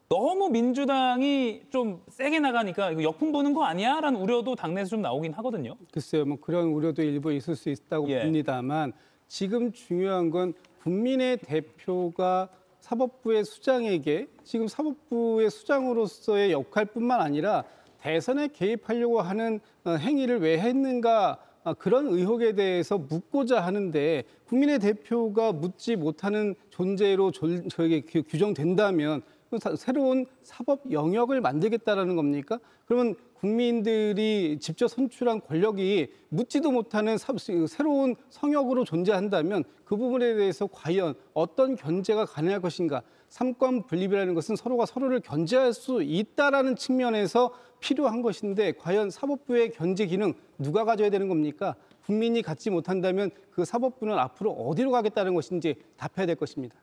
너무 민주당이 좀 세게 나가니까 이거 역풍 부는 거 아니야? 라는 우려도 당내에서 좀 나오긴 하거든요. 글쎄요. 뭐 그런 우려도 일부 있을 수 있다고 봅니다만 지금 중요한 건 국민의 대표가 사법부의 수장에게 지금 사법부의 수장으로서의 역할뿐만 아니라 대선에 개입하려고 하는 행위를 왜 했는가 그런 의혹에 대해서 묻고자 하는데 국민의 대표가 묻지 못하는 존재로 저에게 규정된다면 새로운 사법 영역을 만들겠다라는 겁니까? 그러면 국민들이 직접 선출한 권력이 묻지도 못하는 새로운 성역으로 존재한다면 그 부분에 대해서 과연 어떤 견제가 가능할 것인가? 삼권 분립이라는 것은 서로가 서로를 견제할 수 있다라는 측면에서 필요한 것인데 과연 사법부의 견제 기능 누가 가져야 되는 겁니까? 국민이 갖지 못한다면 그 사법부는 앞으로 어디로 가겠다는 것인지 답해야 될 것입니다.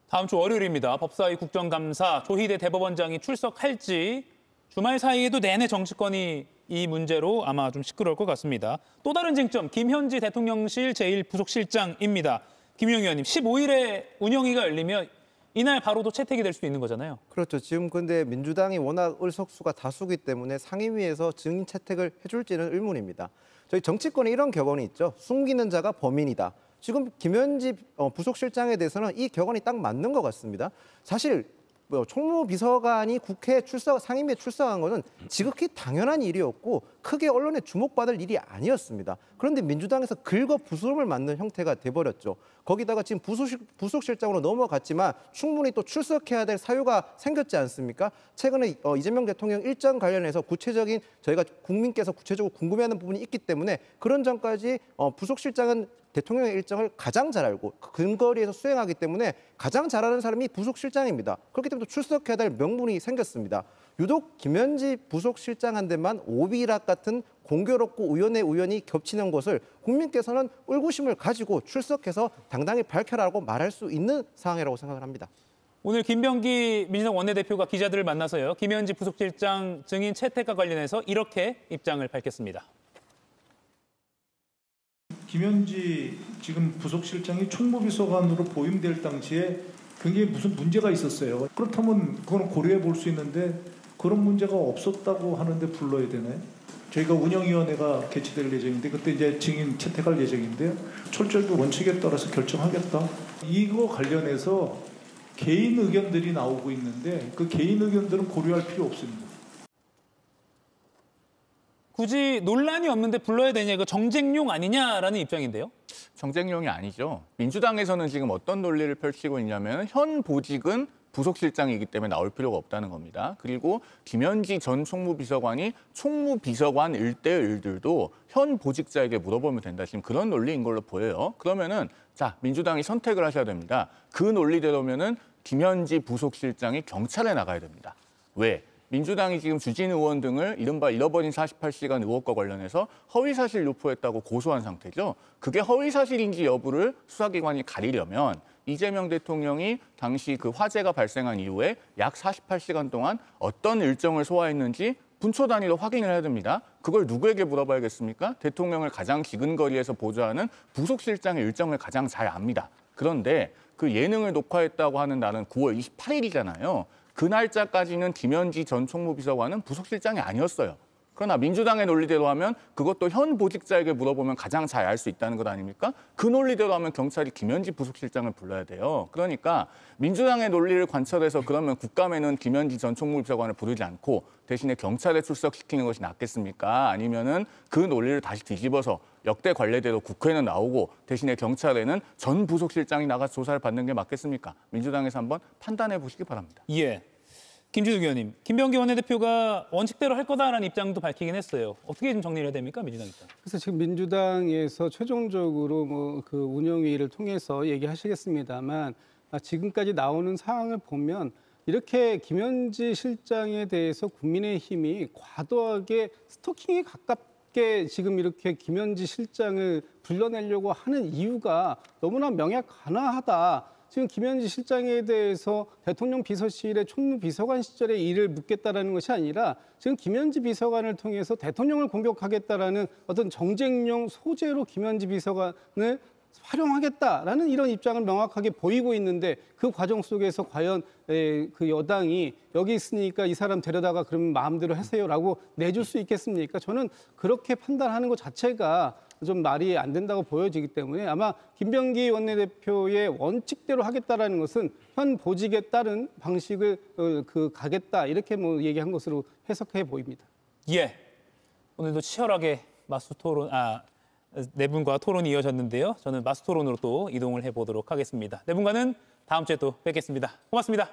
다음 주 월요일입니다. 법사위 국정감사 조희대 대법원장이 출석할지 주말 사이에도 내내 정치권이 이 문제로 아마 좀 시끄러울 것 같습니다. 또 다른 쟁점, 김현지 대통령실 제1부속실장입니다. 김용희 의원님, 15일에 운영위가 열리면 이날 바로도 채택이 될 수 있는 거잖아요. 그렇죠. 지금 근데 민주당이 워낙 의석수가 다수기 때문에 상임위에서 증인 채택을 해줄지는 의문입니다. 저희 정치권에 이런 격언이 있죠. 숨기는 자가 범인이다. 지금 김현지 부속실장에 대해서는 이 격언이 딱 맞는 것 같습니다. 사실 총무비서관이 국회 상임위에 출석한 것은 지극히 당연한 일이었고 크게 언론에 주목받을 일이 아니었습니다. 그런데 민주당에서 긁어 부스럼을 만든 형태가 돼버렸죠. 거기다가 지금 부속실장으로 넘어갔지만 충분히 또 출석해야 될 사유가 생겼지 않습니까? 최근에 이재명 대통령 일정 관련해서 구체적인 저희가 국민께서 구체적으로 궁금해하는 부분이 있기 때문에 그런 점까지 부속실장은 대통령의 일정을 가장 잘 알고 근거리에서 수행하기 때문에 가장 잘하는 사람이 부속실장입니다. 그렇기 때문에 출석해야 될 명분이 생겼습니다. 유독 김현지 부속실장한테만 오비락 같은 공교롭고 우연의 우연이 겹치는 것을 국민께서는 의구심을 가지고 출석해서 당당히 밝혀라고 말할 수 있는 상황이라고 생각을 합니다. 오늘 김병기 민주당 원내대표가 기자들을 만나서요. 김현지 부속실장 증인 채택과 관련해서 이렇게 입장을 밝혔습니다. 김현지 지금 부속실장이 총무비서관으로 보임될 당시에 굉장히 무슨 문제가 있었어요. 그렇다면 그거는 고려해 볼 수 있는데 그런 문제가 없었다고 하는데 불러야 되나요? 저희가 운영위원회가 개최될 예정인데 그때 이제 증인 채택할 예정인데요. 철저히 원칙에 따라서 결정하겠다. 이거 관련해서 개인 의견들이 나오고 있는데 그 개인 의견들은 고려할 필요 없습니다. 굳이 논란이 없는데 불러야 되냐, 이거 정쟁용 아니냐라는 입장인데요. 정쟁용이 아니죠. 민주당에서는 지금 어떤 논리를 펼치고 있냐면 현 보직은 부속실장이기 때문에 나올 필요가 없다는 겁니다. 그리고 김현지 전 총무비서관이 총무비서관 일대의 일들도 현 보직자에게 물어보면 된다. 지금 그런 논리인 걸로 보여요. 그러면은 자, 민주당이 선택을 하셔야 됩니다. 그 논리대로면은 김현지 부속실장이 경찰에 나가야 됩니다. 왜? 민주당이 지금 주진 의원 등을 이른바 잃어버린 48시간 의혹과 관련해서 허위사실 유포했다고 고소한 상태죠. 그게 허위사실인지 여부를 수사기관이 가리려면 이재명 대통령이 당시 그 화재가 발생한 이후에 약 48시간 동안 어떤 일정을 소화했는지 분초 단위로 확인을 해야 됩니다. 그걸 누구에게 물어봐야겠습니까? 대통령을 가장 기근거리에서 보좌하는 부속실장의 일정을 가장 잘 압니다. 그런데 그 예능을 녹화했다고 하는 날은 9월 28일이잖아요. 그 날짜까지는 김현지 전 총무비서관은 부속실장이 아니었어요. 그러나 민주당의 논리대로 하면 그것도 현 보직자에게 물어보면 가장 잘 알 수 있다는 것 아닙니까? 그 논리대로 하면 경찰이 김현지 부속실장을 불러야 돼요. 그러니까 민주당의 논리를 관철해서 그러면 국감에는 김현지 전 총무비서관을 부르지 않고 대신에 경찰에 출석시키는 것이 낫겠습니까? 아니면은 그 논리를 다시 뒤집어서 역대 관례대로 국회는 나오고 대신에 경찰에는 전 부속실장이 나가서 조사를 받는 게 맞겠습니까? 민주당에서 한번 판단해 보시기 바랍니다. 예. 김진욱 의원님, 김병기 원내대표가 원칙대로 할 거다라는 입장도 밝히긴 했어요. 어떻게 좀 정리를 해야 됩니까, 민주당 입장? 그래서 지금 민주당에서 최종적으로 뭐 그 운영위를 통해서 얘기하시겠습니다만 지금까지 나오는 상황을 보면 이렇게 김현지 실장에 대해서 국민의힘이 과도하게 스토킹에 가깝게 지금 이렇게 김현지 실장을 불러내려고 하는 이유가 너무나 명확하다. 지금 김현지 실장에 대해서 대통령 비서실의 총무비서관 시절의 일을 묻겠다라는 것이 아니라 지금 김현지 비서관을 통해서 대통령을 공격하겠다라는 어떤 정쟁용 소재로 김현지 비서관을 활용하겠다라는 이런 입장을 명확하게 보이고 있는데 그 과정 속에서 과연 그 여당이 여기 있으니까 이 사람 데려다가 그러면 마음대로 하세요라고 내줄 수 있겠습니까? 저는 그렇게 판단하는 것 자체가 좀 말이 안 된다고 보여지기 때문에 아마 김병기 원내대표의 원칙대로 하겠다라는 것은 현 보직에 따른 방식을 가겠다 이렇게 뭐 얘기한 것으로 해석해 보입니다. 예, 오늘도 치열하게 마수토론 네 분과 토론이 이어졌는데요. 저는 마수토론으로 또 이동을 해보도록 하겠습니다. 네 분과는 다음 주에 또 뵙겠습니다. 고맙습니다.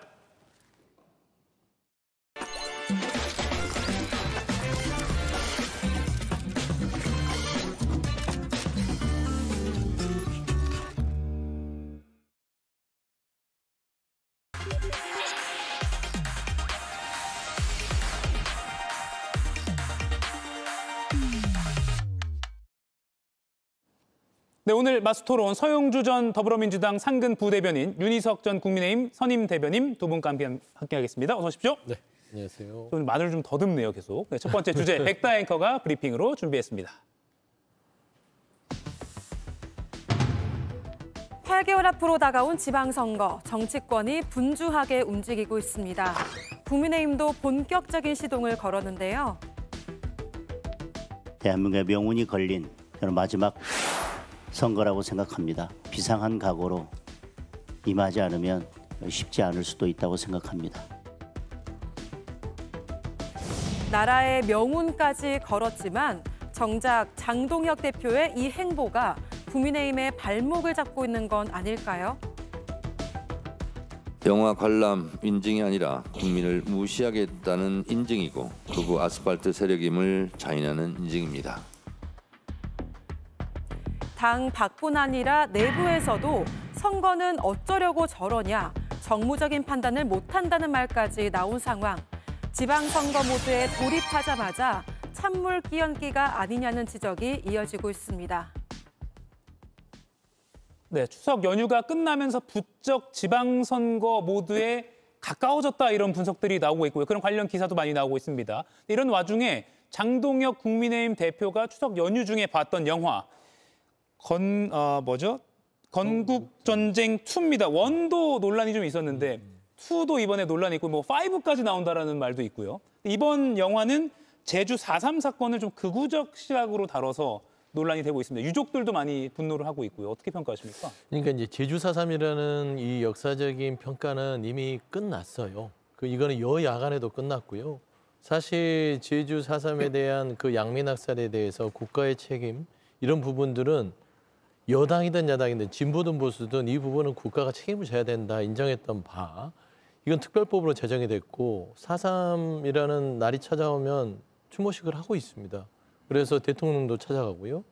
네, 오늘 마수토론 서영주 전 더불어민주당 상근 부대변인, 윤희석 전 국민의힘 선임 대변인 두 분과 함께하겠습니다. 어서 오십시오. 네, 안녕하세요. 좀 말을 좀 더듬네요, 계속. 네, 첫 번째 주제 백다 앵커가 브리핑으로 준비했습니다. 8개월 앞으로 다가온 지방선거, 정치권이 분주하게 움직이고 있습니다. 국민의힘도 본격적인 시동을 걸었는데요. 대한민국의 명운이 걸린 저는 마지막 선거라고 생각합니다. 비상한 각오로 임하지 않으면 쉽지 않을 수도 있다고 생각합니다. 나라의 명운까지 걸었지만 정작 장동혁 대표의 이 행보가 국민의힘의 발목을 잡고 있는 건 아닐까요? 영화 관람 인증이 아니라 국민을 무시하겠다는 인증이고 극우 아스팔트 세력임을 자인하는 인증입니다. 당 밖뿐 아니라 내부에서도 선거는 어쩌려고 저러냐, 정무적인 판단을 못한다는 말까지 나온 상황. 지방선거 모드에 돌입하자마자 찬물 끼얹기가 아니냐는 지적이 이어지고 있습니다. 네, 추석 연휴가 끝나면서 부쩍 지방선거 모드에 가까워졌다 이런 분석들이 나오고 있고요. 그런 관련 기사도 많이 나오고 있습니다. 이런 와중에 장동혁 국민의힘 대표가 추석 연휴 중에 봤던 영화 건국전쟁 2입니다. 원도 논란이 좀 있었는데 2도 이번에 논란이 있고 뭐 5까지 나온다라는 말도 있고요. 이번 영화는 제주 4.3 사건을 좀 극우적 시각으로 다뤄서 논란이 되고 있습니다. 유족들도 많이 분노를 하고 있고요. 어떻게 평가하십니까? 그러니까 이제 제주 4.3이라는 이 역사적인 평가는 이미 끝났어요. 이거는 여야간에도 끝났고요. 사실 제주 4.3에 대한 그 양민학살에 대해서 국가의 책임 이런 부분들은 여당이든 야당이든 진보든 보수든 이 부분은 국가가 책임을 져야 된다 인정했던 바 이건 특별법으로 제정이 됐고 4.3이라는 날이 찾아오면 추모식을 하고 있습니다. 그래서 대통령도 찾아가고요.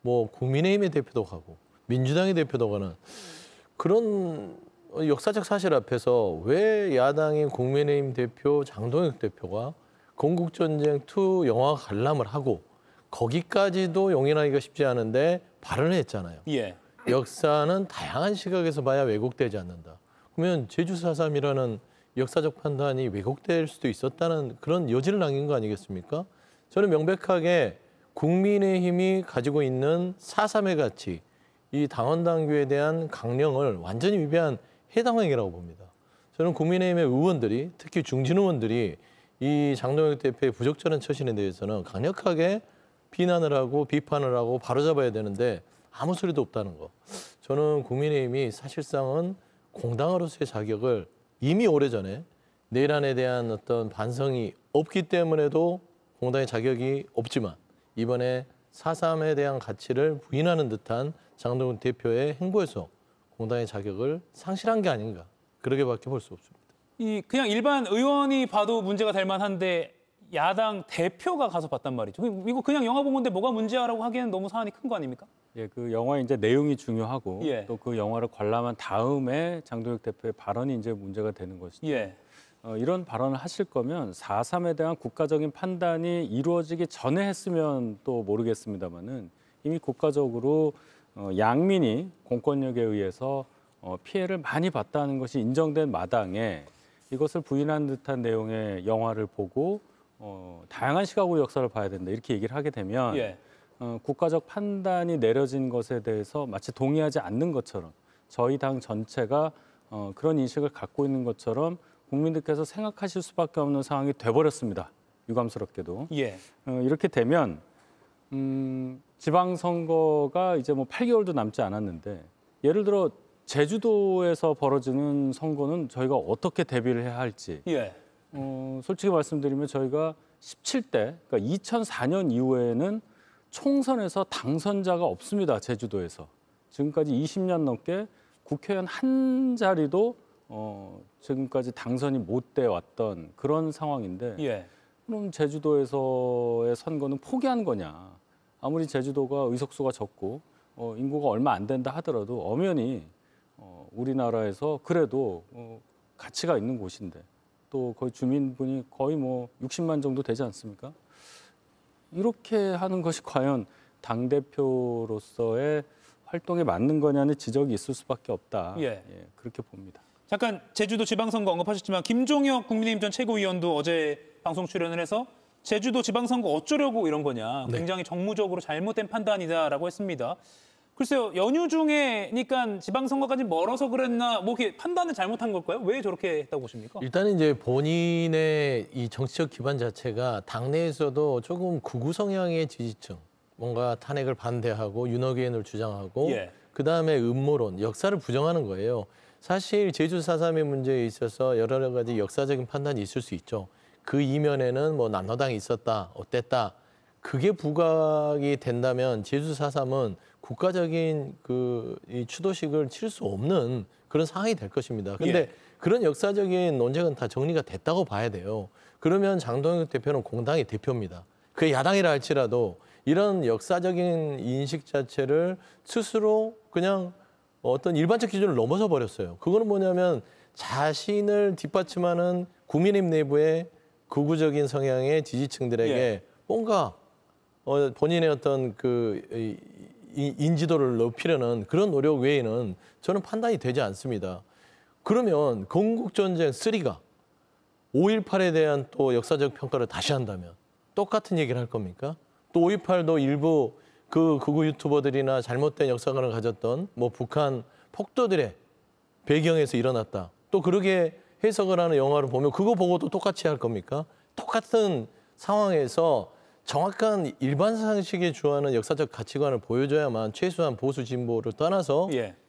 뭐 국민의힘의 대표도 가고 민주당의 대표도 가는 그런 역사적 사실 앞에서 왜 야당인 국민의힘 대표 장동혁 대표가 건국전쟁 2 영화 관람을 하고 거기까지도 용인하기가 쉽지 않은데 발언을 했잖아요. 예. 역사는 다양한 시각에서 봐야 왜곡되지 않는다. 그러면 제주 4.3이라는 역사적 판단이 왜곡될 수도 있었다는 그런 여지를 남긴 거 아니겠습니까? 저는 명백하게 국민의힘이 가지고 있는 4.3의 가치, 이 당원당규에 대한 강령을 완전히 위배한 해당 행위라고 봅니다. 저는 국민의힘의 의원들이 특히 중진 의원들이 이 장동혁 대표의 부적절한 처신에 대해서는 강력하게 비난을 하고 비판을 하고 바로잡아야 되는데 아무 소리도 없다는 거. 저는 국민의힘이 사실상은 공당으로서의 자격을 이미 오래전에 내란에 대한 어떤 반성이 없기 때문에도 공당의 자격이 없지만 이번에 4.3에 대한 가치를 부인하는 듯한 장동혁 대표의 행보에서 공당의 자격을 상실한 게 아닌가. 그렇게밖에 볼 수 없습니다. 그냥 일반 의원이 봐도 문제가 될 만한데 야당 대표가 가서 봤단 말이죠. 이거 그냥 영화 본 건데 뭐가 문제야라고 하기에는 너무 사안이 큰 거 아닙니까? 예, 그 영화의 이제 내용이 중요하고 예. 또 그 영화를 관람한 다음에 장동혁 대표의 발언이 이제 문제가 되는 것이죠. 예. 이런 발언을 하실 거면 4.3에 대한 국가적인 판단이 이루어지기 전에 했으면 또 모르겠습니다만은 이미 국가적으로 양민이 공권력에 의해서 피해를 많이 봤다는 것이 인정된 마당에 이것을 부인한 듯한 내용의 영화를 보고 다양한 시각으로 역사를 봐야 된다 이렇게 얘기를 하게 되면 예. 국가적 판단이 내려진 것에 대해서 마치 동의하지 않는 것처럼 저희 당 전체가 그런 인식을 갖고 있는 것처럼 국민들께서 생각하실 수밖에 없는 상황이 돼버렸습니다. 유감스럽게도. 예. 이렇게 되면 지방선거가 이제 뭐 8개월도 남지 않았는데 예를 들어 제주도에서 벌어지는 선거는 저희가 어떻게 대비를 해야 할지 예. 솔직히 말씀드리면 저희가 17대, 그러니까 2004년 이후에는 총선에서 당선자가 없습니다. 제주도에서. 지금까지 20년 넘게 국회의원 한 자리도 지금까지 당선이 못 돼 왔던 그런 상황인데 예. 그럼 제주도에서의 선거는 포기한 거냐. 아무리 제주도가 의석수가 적고 인구가 얼마 안 된다 하더라도 엄연히 우리나라에서 그래도 가치가 있는 곳인데 또 거의 주민분이 거의 뭐 60만 정도 되지 않습니까? 이렇게 하는 것이 과연 당대표로서의 활동에 맞는 거냐는 지적이 있을 수밖에 없다. 예. 그렇게 봅니다. 잠깐 제주도 지방선거 언급하셨지만 김종혁 국민의힘 전 최고위원도 어제 방송 출연을 해서 제주도 지방선거 어쩌려고 이런 거냐. 굉장히 정무적으로 잘못된 판단이다라고 했습니다. 글쎄요. 연휴 중에니까 지방선거까지 멀어서 그랬나 뭐 이렇게 판단을 잘못한 걸까요? 왜 저렇게 했다고 보십니까? 일단은 이제 본인의 이 정치적 기반 자체가 당내에서도 조금 극우 성향의 지지층, 뭔가 탄핵을 반대하고 윤핵관을 주장하고 예. 그다음에 음모론, 역사를 부정하는 거예요. 사실 제주 4.3의 문제에 있어서 여러 가지 역사적인 판단이 있을 수 있죠. 그 이면에는 뭐 남로당이 있었다, 어땠다. 그게 부각이 된다면 제주 4.3은 국가적인 이 추도식을 칠 수 없는 그런 상황이 될 것입니다. 그런데 예. 그런 역사적인 논쟁은 다 정리가 됐다고 봐야 돼요. 그러면 장동혁 대표는 공당의 대표입니다. 그게 야당이라 할지라도 이런 역사적인 인식 자체를 스스로 그냥 어떤 일반적 기준을 넘어서 버렸어요. 그거는 뭐냐면 자신을 뒷받침하는 국민의힘 내부의 극우적인 성향의 지지층들에게 예. 뭔가 본인의 어떤 인지도를 높이려는 그런 노력 외에는 저는 판단이 되지 않습니다. 그러면 건국전쟁 3가 5.18에 대한 또 역사적 평가를 다시 한다면 똑같은 얘기를 할 겁니까? 또 5.18도 일부 그 극우 유튜버들이나 잘못된 역사관을 가졌던 뭐 북한 폭도들의 배경에서 일어났다. 또 그러게 해석을 하는 영화를 보면 그거 보고도 똑같이 할 겁니까? 똑같은 상황에서 정확한 일반 상식에 주하는 역사적 가치관을 보여줘야만 최소한 보수 진보를 떠나서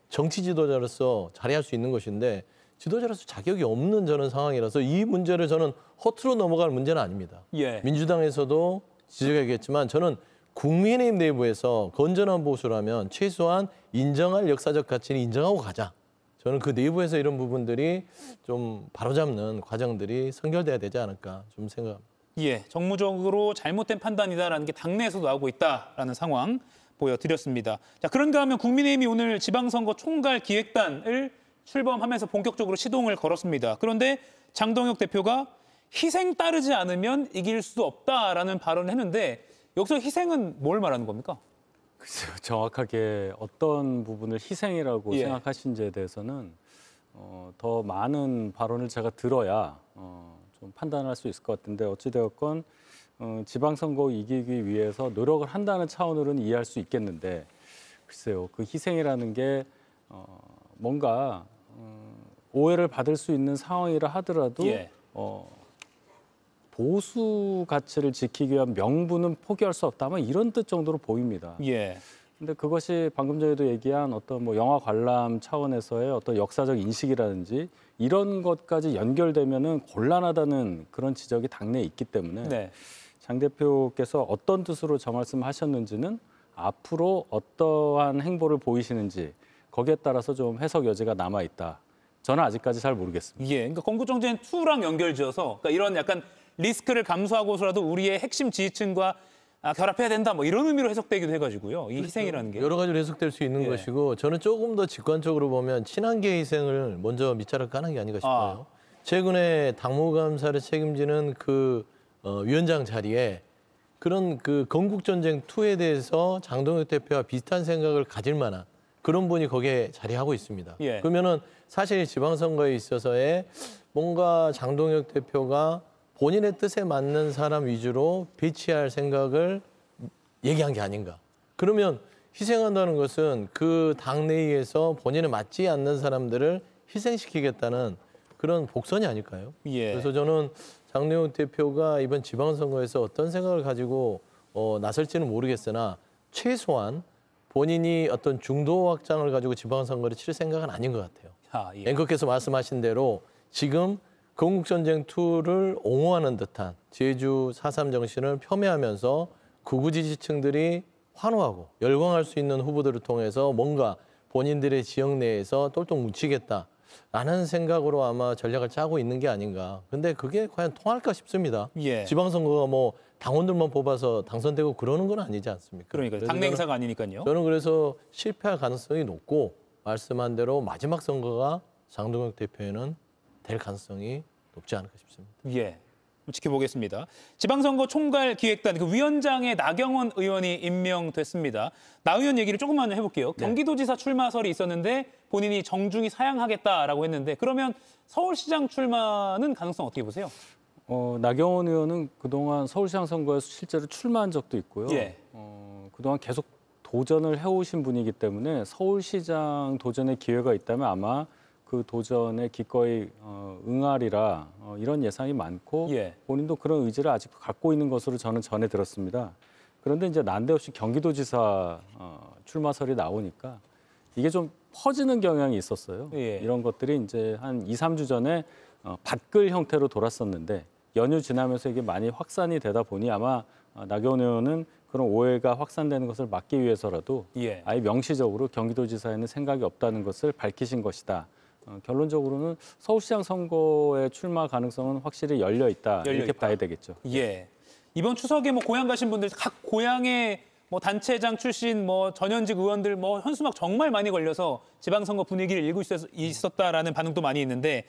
정치 지도자로서 자리할 수 있는 것인데 지도자로서 자격이 없는 저는 상황이라서 이 문제를 저는 허투루 넘어갈 문제는 아닙니다. 민주당에서도 지적하겠지만 저는 국민의힘 내부에서 건전한 보수라면 최소한 인정할 역사적 가치는 인정하고 가자. 저는 그 내부에서 이런 부분들이 좀 바로잡는 과정들이 선결돼야 되지 않을까 좀 생각합니다. 정무적으로 잘못된 판단이다라는 게 당내에서도 나오고 있다라는 상황 보여드렸습니다. 자, 그런가 하면 국민의힘이 오늘 지방선거 총괄 기획단을 출범하면서 본격적으로 시동을 걸었습니다. 그런데 장동혁 대표가 희생 따르지 않으면 이길 수 없다라는 발언을 했는데 여기서 희생은 뭘 말하는 겁니까? 글쎄요, 정확하게 어떤 부분을 희생이라고 생각하신지에 대해서는 더 많은 발언을 제가 들어야 좀 판단할 수 있을 것 같은데 어찌되었건 지방선거 이기기 위해서 노력을 한다는 차원으로는 이해할 수 있겠는데 글쎄요, 그 희생이라는 게 뭔가 오해를 받을 수 있는 상황이라 하더라도 보수 가치를 지키기 위한 명분은 포기할 수 없다. 아마 이런 뜻 정도로 보입니다. 근데 그것이 방금 전에도 얘기한 어떤 뭐 영화 관람 차원에서의 어떤 역사적 인식이라든지 이런 것까지 연결되면은 곤란하다는 그런 지적이 당내에 있기 때문에 장 대표께서 어떤 뜻으로 저 말씀하셨는지는 앞으로 어떠한 행보를 보이시는지 거기에 따라서 좀 해석 여지가 남아 있다. 저는 아직까지 잘 모르겠습니다. 그러니까 건국정책 2랑 연결지어서 그러니까 이런 약간 리스크를 감수하고서라도 우리의 핵심 지지층과 결합해야 된다 뭐 이런 의미로 해석되기도 해가지고요. 이 희생이라는 게. 여러 가지로 해석될 수 있는 것이고 저는 조금 더 직관적으로 보면 친한계 희생을 먼저 밑자락 까는 게 아닌가 싶어요. 최근에 당무감사를 책임지는 그 위원장 자리에 그런 그 건국전쟁 2에 대해서 장동혁 대표와 비슷한 생각을 가질 만한 그런 분이 거기에 자리하고 있습니다. 그러면은 사실 지방선거에 있어서의 뭔가 장동혁 대표가 본인의 뜻에 맞는 사람 위주로 배치할 생각을 얘기한 게 아닌가. 그러면 희생한다는 것은 그 당내에서 본인에 맞지 않는 사람들을 희생시키겠다는 그런 복선이 아닐까요? 그래서 저는 장동혁 대표가 이번 지방선거에서 어떤 생각을 가지고 나설지는 모르겠으나 최소한 본인이 어떤 중도 확장을 가지고 지방선거를 칠 생각은 아닌 것 같아요. 앵커께서 말씀하신 대로 지금 건국전쟁 2를 옹호하는 듯한 제주 4.3 정신을 폄훼하면서 극우 지지층들이 환호하고 열광할 수 있는 후보들을 통해서 뭔가 본인들의 지역 내에서 똘똘 뭉치겠다라는 생각으로 아마 전략을 짜고 있는 게 아닌가. 근데 그게 과연 통할까 싶습니다. 지방선거가 뭐 당원들만 뽑아서 당선되고 그러는 건 아니지 않습니까? 그러니까 당내 행사가 아니니까요. 저는 그래서 실패할 가능성이 높고 말씀한 대로 마지막 선거가 장동혁 대표에는 될 가능성이 높지 않을까 싶습니다. 지켜보겠습니다. 지방선거 총괄 기획단 그 위원장에 나경원 의원이 임명됐습니다. 나 의원 얘기를 조금만 해볼게요. 경기도지사 출마설이 있었는데 본인이 정중히 사양하겠다라고 했는데 그러면 서울시장 출마는 가능성 어떻게 보세요? 나경원 의원은 그동안 서울시장 선거에서 실제로 출마한 적도 있고요. 그동안 계속 도전을 해오신 분이기 때문에 서울시장 도전의 기회가 있다면 아마 그 도전에 기꺼이 응하리라 이런 예상이 많고 본인도 그런 의지를 아직 갖고 있는 것으로 저는 전해 들었습니다. 그런데 이제 난데없이 경기도지사 출마설이 나오니까 이게 좀 퍼지는 경향이 있었어요. 이런 것들이 이제 한 2, 3주 전에 밭글 형태로 돌았었는데 연휴 지나면서 이게 많이 확산이 되다 보니 아마 나경원 의원은 그런 오해가 확산되는 것을 막기 위해서라도 아예 명시적으로 경기도지사에는 생각이 없다는 것을 밝히신 것이다. 결론적으로는 서울시장 선거의 출마 가능성은 확실히 열려 있다. 이렇게 봐야 되겠죠. 이번 추석에 뭐 고향 가신 분들 각 고향의 뭐 단체장 출신 뭐 전현직 의원들 뭐 현수막 정말 많이 걸려서 지방선거 분위기를 읽고 있었다라는 반응도 많이 있는데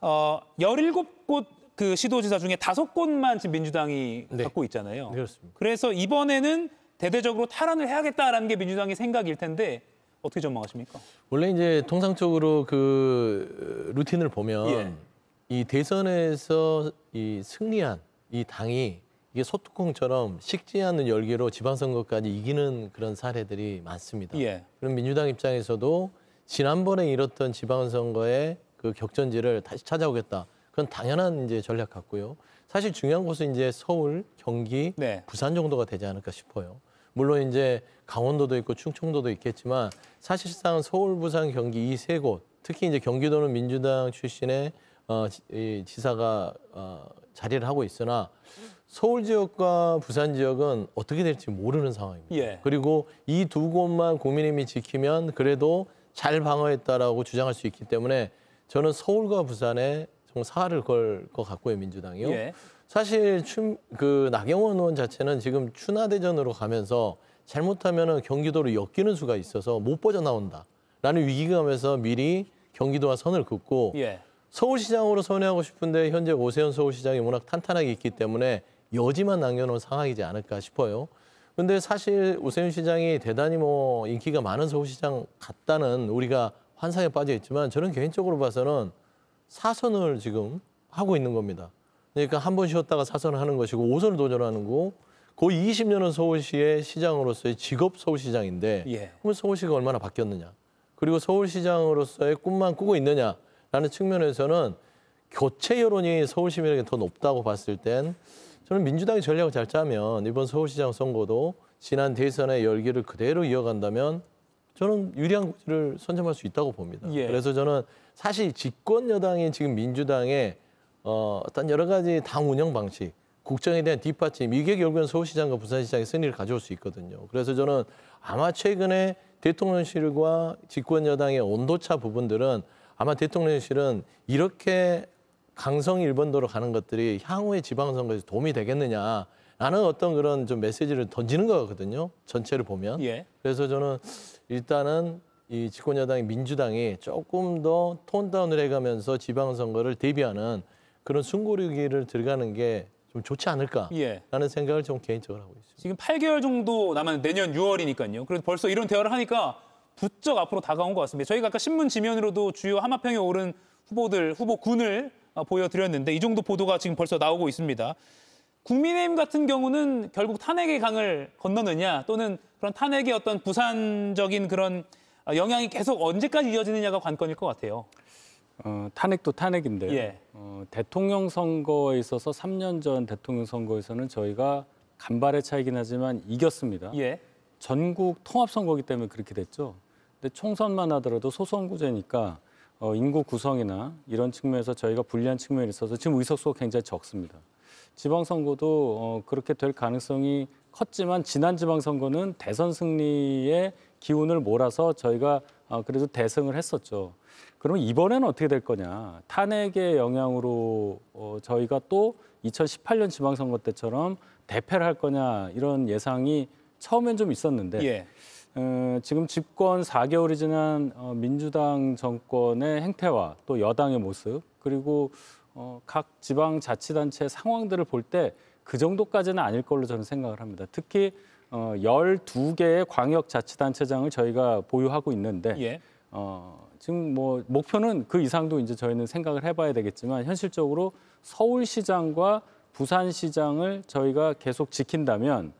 17곳 그 시도지사 중에 5곳만 지금 민주당이 갖고 있잖아요. 그렇습니다. 그래서 이번에는 대대적으로 탈환을 해야겠다라는 게 민주당의 생각일 텐데 어떻게 전망하십니까? 원래 이제 통상적으로 그 루틴을 보면 이 대선에서 이 승리한 이 당이 이게 소뚜껑처럼 식지 않는 열기로 지방선거까지 이기는 그런 사례들이 많습니다. 그럼 민주당 입장에서도 지난번에 이뤘던 지방선거에 그 격전지를 다시 찾아오겠다. 그건 당연한 이제 전략 같고요. 사실 중요한 곳은 이제 서울, 경기, 부산 정도가 되지 않을까 싶어요. 물론 이제 강원도도 있고 충청도도 있겠지만 사실상 서울, 부산, 경기 이 세 곳, 특히 이제 경기도는 민주당 출신의 이 지사가 자리를 하고 있으나 서울 지역과 부산 지역은 어떻게 될지 모르는 상황입니다. 예. 그리고 이 두 곳만 국민의힘이 지키면 그래도 잘 방어했다라고 주장할 수 있기 때문에 저는 서울과 부산에 좀 사활을 걸 것 같고요, 민주당이요. 예. 사실 그 나경원 의원 자체는 지금 추나대전으로 가면서 잘못하면은 경기도로 엮이는 수가 있어서 못 빠져나온다라는 위기감에서 미리 경기도와 선을 긋고 예. 서울시장으로 선회하고 싶은데 현재 오세훈 서울시장이 워낙 탄탄하게 있기 때문에 여지만 남겨놓은 상황이지 않을까 싶어요. 근데 사실 오세훈 시장이 대단히 뭐 인기가 많은 서울시장 같다는 우리가 환상에 빠져 있지만 저는 개인적으로 봐서는 사선을 지금 하고 있는 겁니다. 그러니까 한 번 쉬었다가 사선을 하는 것이고 5선을 도전하는 거고 거의 20년은 서울시의 시장으로서의 직업 서울시장인데 예. 그러면 서울시가 얼마나 바뀌었느냐. 그리고 서울시장으로서의 꿈만 꾸고 있느냐라는 측면에서는 교체 여론이 서울 시민에게 더 높다고 봤을 땐 저는 민주당이 전략을 잘 짜면 이번 서울시장 선거도 지난 대선의 열기를 그대로 이어간다면 저는 유리한 구지를 선점할 수 있다고 봅니다. 예. 그래서 저는 사실 집권 여당인 지금 민주당의 어떤 여러 가지 당 운영 방식, 국정에 대한 뒷받침, 이게 결국은 서울시장과 부산시장의 승리를 가져올 수 있거든요. 그래서 저는 아마 최근에 대통령실과 집권 여당의 온도차 부분들은 아마 대통령실은 이렇게 강성 일본도로 가는 것들이 향후의 지방선거에서 도움이 되겠느냐라는 어떤 그런 좀 메시지를 던지는 거거든요. 전체를 보면. 예. 그래서 저는 일단은 이 집권 여당의 민주당이 조금 더 톤다운을 해가면서 지방선거를 대비하는 그런 숨고르기를 들어가는 게 좀 좋지 않을까라는 생각을 좀 개인적으로 하고 있습니다. 지금 8개월 정도 남았는 내년 6월이니까요. 그래서 벌써 이런 대화를 하니까 부쩍 앞으로 다가온 것 같습니다. 저희가 아까 신문 지면으로도 주요 하마평에 오른 후보들, 후보군을 보여드렸는데 이 정도 보도가 지금 벌써 나오고 있습니다. 국민의힘 같은 경우는 결국 탄핵의 강을 건너느냐 또는 그런 탄핵의 어떤 부산적인 그런 영향이 계속 언제까지 이어지느냐가 관건일 것 같아요. 탄핵도 탄핵인데요. 예. 대통령 선거에 있어서 3년 전 대통령 선거에서는 저희가 간발의 차이긴 하지만 이겼습니다. 예. 전국 통합 선거이기 때문에 그렇게 됐죠. 근데 총선만 하더라도 소선구제니까 인구 구성이나 이런 측면에서 저희가 불리한 측면이 있어서 지금 의석수가 굉장히 적습니다. 지방선거도 그렇게 될 가능성이 컸지만 지난 지방선거는 대선 승리의 기운을 몰아서 저희가 그래도 대승을 했었죠. 그러면 이번에는 어떻게 될 거냐. 탄핵의 영향으로 저희가 또 2018년 지방선거 때처럼 대패를 할 거냐 이런 예상이 처음엔 좀 있었는데 예. 지금 집권 4개월이 지난 민주당 정권의 행태와 또 여당의 모습 그리고 각 지방자치단체 상황들을 볼 때 그 정도까지는 아닐 걸로 저는 생각을 합니다. 특히 12개의 광역자치단체장을 저희가 보유하고 있는데 예. 지금 뭐 목표는 그 이상도 이제 저희는 생각을 해봐야 되겠지만 현실적으로 서울시장과 부산시장을 저희가 계속 지킨다면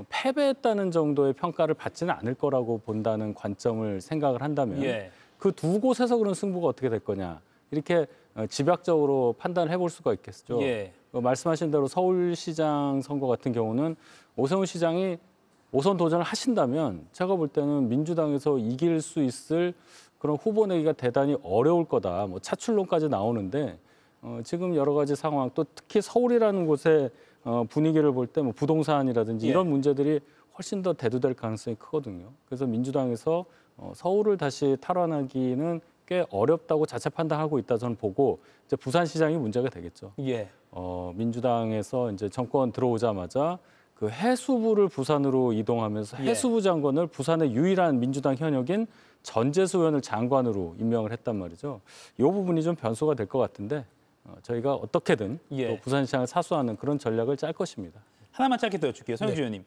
패배했다는 정도의 평가를 받지는 않을 거라고 본다는 관점을 생각을 한다면 예. 그 두 곳에서 그런 승부가 어떻게 될 거냐 이렇게 집약적으로 판단을 해볼 수가 있겠죠. 예. 말씀하신 대로 서울시장 선거 같은 경우는 오세훈 시장이 5선 도전을 하신다면 제가 볼 때는 민주당에서 이길 수 있을 그런 후보 내기가 대단히 어려울 거다. 뭐 차출론까지 나오는데 지금 여러 가지 상황 또 특히 서울이라는 곳의 분위기를 볼 때 뭐 부동산이라든지 예. 이런 문제들이 훨씬 더 대두될 가능성이 크거든요. 그래서 민주당에서 서울을 다시 탈환하기는 꽤 어렵다고 자체 판단하고 있다 저는 보고 이제 부산시장이 문제가 되겠죠. 예. 민주당에서 이제 정권 들어오자마자 그 해수부를 부산으로 이동하면서 해수부 장관을 부산의 유일한 민주당 현역인 전재수 의원을 장관으로 임명을 했단 말이죠. 이 부분이 좀 변수가 될 것 같은데 저희가 어떻게든 예. 또 부산시장을 사수하는 그런 전략을 짤 것입니다. 하나만 짧게 더 여쭐게요. 서영주 의원님.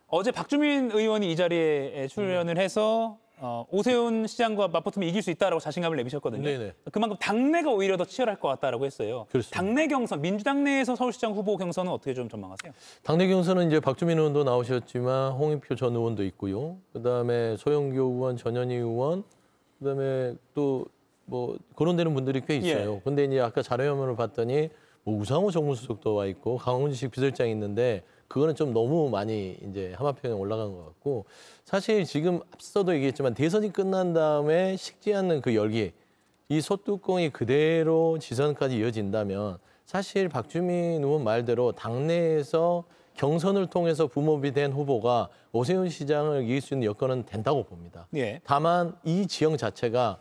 어제 박주민 의원이 이 자리에 출연을 해서 오세훈 시장과 맞붙으면 이길 수 있다라고 자신감을 내비셨거든요. 네네. 그만큼 당내가 오히려 더 치열할 것 같다라고 했어요. 그렇습니다. 당내 경선, 민주당 내에서 서울시장 후보 경선은 어떻게 좀 전망하세요? 당내 경선은 이제 박주민 의원도 나오셨지만 홍익표 전 의원도 있고요. 그다음에 소영교 의원, 전현희 의원, 그다음에 또 뭐 거론되는 분들이 꽤 있어요. 근데 이제 아까 자료화면을 봤더니 뭐 우상호 정무수석도 와 있고 강훈식 비서실장이 있는데 그거는 좀 너무 많이 이제 하마평에 올라간 것 같고 사실 지금 앞서도 얘기했지만 대선이 끝난 다음에 식지 않는 그 열기 이 소뚜껑이 그대로 지선까지 이어진다면 사실 박주민 의원 말대로 당내에서 경선을 통해서 붐업이 된 후보가 오세훈 시장을 이길 수 있는 여건은 된다고 봅니다. 다만 이 지형 자체가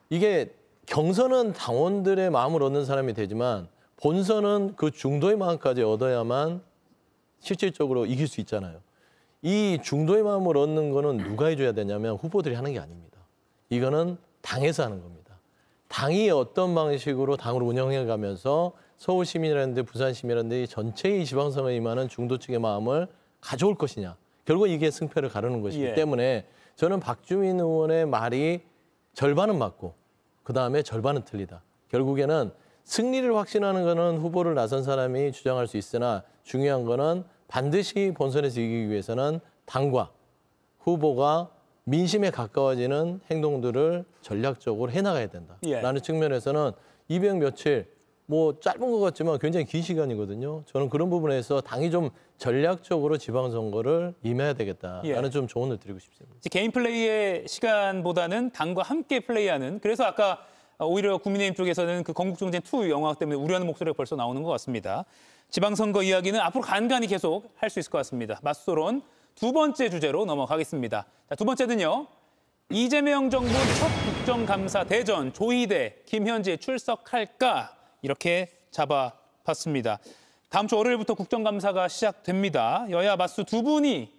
이게 경선은 당원들의 마음을 얻는 사람이 되지만 본선은 그 중도의 마음까지 얻어야만 실질적으로 이길 수 있잖아요. 이 중도의 마음을 얻는 거는 누가 해줘야 되냐면 후보들이 하는 게 아닙니다. 이거는 당에서 하는 겁니다. 당이 어떤 방식으로 당을 운영해가면서 서울 시민이라든지 부산 시민이라든지 전체의 지방선거에 임하는 중도 측의 마음을 가져올 것이냐. 결국 이게 승패를 가르는 것이기 때문에 저는 박주민 의원의 말이 절반은 맞고 그다음에 절반은 틀리다. 결국에는 승리를 확신하는 거는 후보를 나선 사람이 주장할 수 있으나 중요한 거는 반드시 본선에서 이기기 위해서는 당과 후보가 민심에 가까워지는 행동들을 전략적으로 해나가야 된다라는 측면에서는 200 며칠 뭐 짧은 것 같지만 굉장히 긴 시간이거든요. 저는 그런 부분에서 당이 좀 전략적으로 지방선거를 임해야 되겠다라는 좀 조언을 드리고 싶습니다. 개인 플레이의 시간보다는 당과 함께 플레이하는 그래서 아까 오히려 국민의힘 쪽에서는 그 건국정전2 영화 때문에 우려하는 목소리가 벌써 나오는 것 같습니다. 지방선거 이야기는 앞으로 간간히 계속 할 수 있을 것 같습니다. 맞소론 두 번째 주제로 넘어가겠습니다. 자, 두 번째는요. 이재명 정부 첫 국정감사 대전 조희대, 김현지 출석할까? 이렇게 잡아봤습니다. 다음 주 월요일부터 국정감사가 시작됩니다. 여야 맞수 두 분이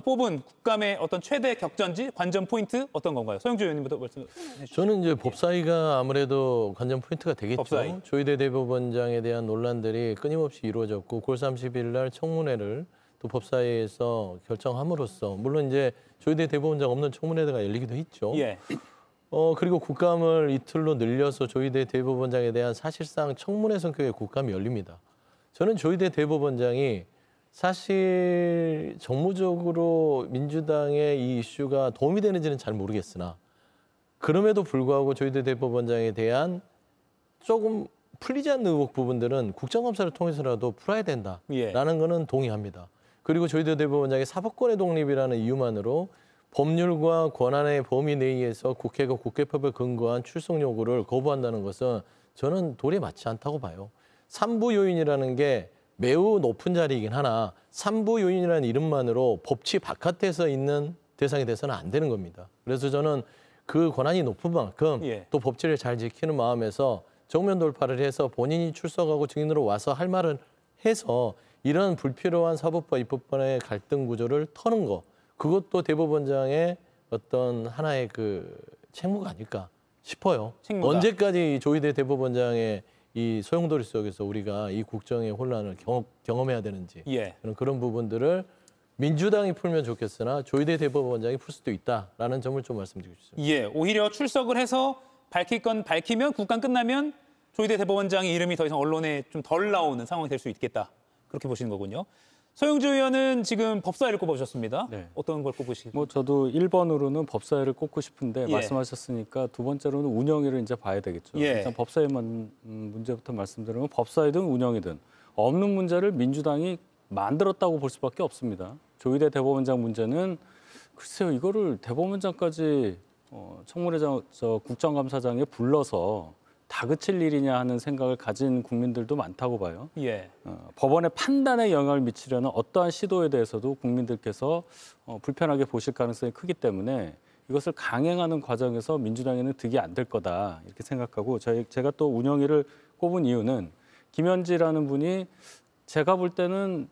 뽑은 국감의 어떤 최대 격전지, 관전 포인트 어떤 건가요? 서영주 의원님부터 말씀해 주시죠. 저는 이제 법사위가 아무래도 관전 포인트가 되겠죠. 법사위. 조희대 대법원장에 대한 논란들이 끊임없이 이루어졌고 9월 30일 날 청문회를 또 법사위에서 결정함으로써 물론 이제 조희대 대법원장 없는 청문회가 열리기도 했죠. 그리고 국감을 이틀로 늘려서 조희대 대법원장에 대한 사실상 청문회 성격의 국감이 열립니다. 저는 조희대 대법원장이 사실 정무적으로 민주당의 이 이슈가 도움이 되는지는 잘 모르겠으나 그럼에도 불구하고 조희대 대법원장에 대한 조금 풀리지 않는 의혹 부분들은 국정감사를 통해서라도 풀어야 된다라는 거는 동의합니다. 그리고 조희대 대법원장의 사법권의 독립이라는 이유만으로 법률과 권한의 범위 내에서 국회가 국회법에 근거한 출석 요구를 거부한다는 것은 저는 도리에 맞지 않다고 봐요. 삼부 요인이라는 게 매우 높은 자리이긴 하나 삼부 요인이라는 이름만으로 법치 바깥에서 있는 대상이 돼서는 안 되는 겁니다. 그래서 저는 그 권한이 높은 만큼 또 법치를 잘 지키는 마음에서 정면 돌파를 해서 본인이 출석하고 증인으로 와서 할 말을 해서 이런 불필요한 사법과 입법권의 갈등 구조를 터는 거 그것도 대법원장의 어떤 하나의 그 책무가 아닐까 싶어요. 언제까지 조희대 대법원장의 이 소용돌이 속에서 우리가 이 국정의 혼란을 경험해야 되는지 그런 부분들을 민주당이 풀면 좋겠으나 조희대 대법원장이 풀 수도 있다라는 점을 좀 말씀드리고 싶습니다. 오히려 출석을 해서 밝힐 건 밝히면 국감 끝나면 조희대 대법원장의 이름이 더 이상 언론에 좀 덜 나오는 상황이 될 수 있겠다. 그렇게 보시는 거군요. 서영주 의원은 지금 법사위를 꼽아주셨습니다. 어떤 걸 꼽으시겠어요? 뭐 저도 1번으로는 법사위를 꼽고 싶은데 말씀하셨으니까 두 번째로는 운영위를 이제 봐야 되겠죠. 일단 법사위만 문제부터 말씀드리면 법사위든 운영이든 없는 문제를 민주당이 만들었다고 볼 수밖에 없습니다. 조희대 대법원장 문제는 글쎄요 이거를 대법원장까지 청문회장 국정감사장에 불러서 다그칠 일이냐 하는 생각을 가진 국민들도 많다고 봐요. 법원의 판단에 영향을 미치려는 어떠한 시도에 대해서도 국민들께서 불편하게 보실 가능성이 크기 때문에 이것을 강행하는 과정에서 민주당에는 득이 안 될 거다 이렇게 생각하고 제가 또 운영위를 꼽은 이유는 김현지라는 분이 제가 볼 때는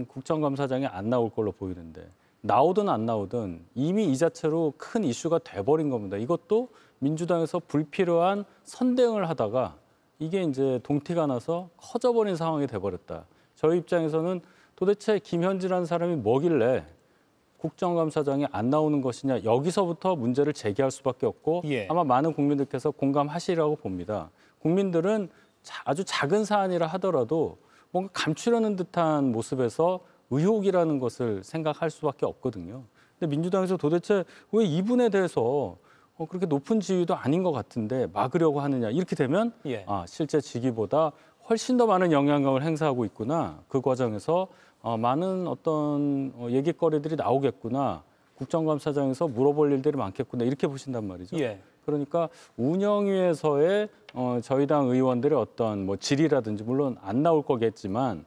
국정감사장에 안 나올 걸로 보이는데 나오든 안 나오든 이미 이 자체로 큰 이슈가 돼버린 겁니다. 이것도 민주당에서 불필요한 선대응을 하다가 이게 이제 동티가 나서 커져버린 상황이 돼버렸다. 저희 입장에서는 도대체 김현지라는 사람이 뭐길래 국정감사장에 안 나오는 것이냐 여기서부터 문제를 제기할 수밖에 없고 아마 많은 국민들께서 공감하시리라고 봅니다. 국민들은 아주 작은 사안이라 하더라도 뭔가 감추려는 듯한 모습에서 의혹이라는 것을 생각할 수밖에 없거든요. 근데 민주당에서 도대체 왜 이분에 대해서 그렇게 높은 지위도 아닌 것 같은데 막으려고 하느냐 이렇게 되면 예. 실제 직위보다 훨씬 더 많은 영향력을 행사하고 있구나. 그 과정에서 많은 어떤 얘기거리들이 나오겠구나. 국정감사장에서 물어볼 일들이 많겠구나. 이렇게 보신단 말이죠. 예. 그러니까 운영위에서의 저희 당 의원들의 어떤 뭐 질의라든지 물론 안 나올 거겠지만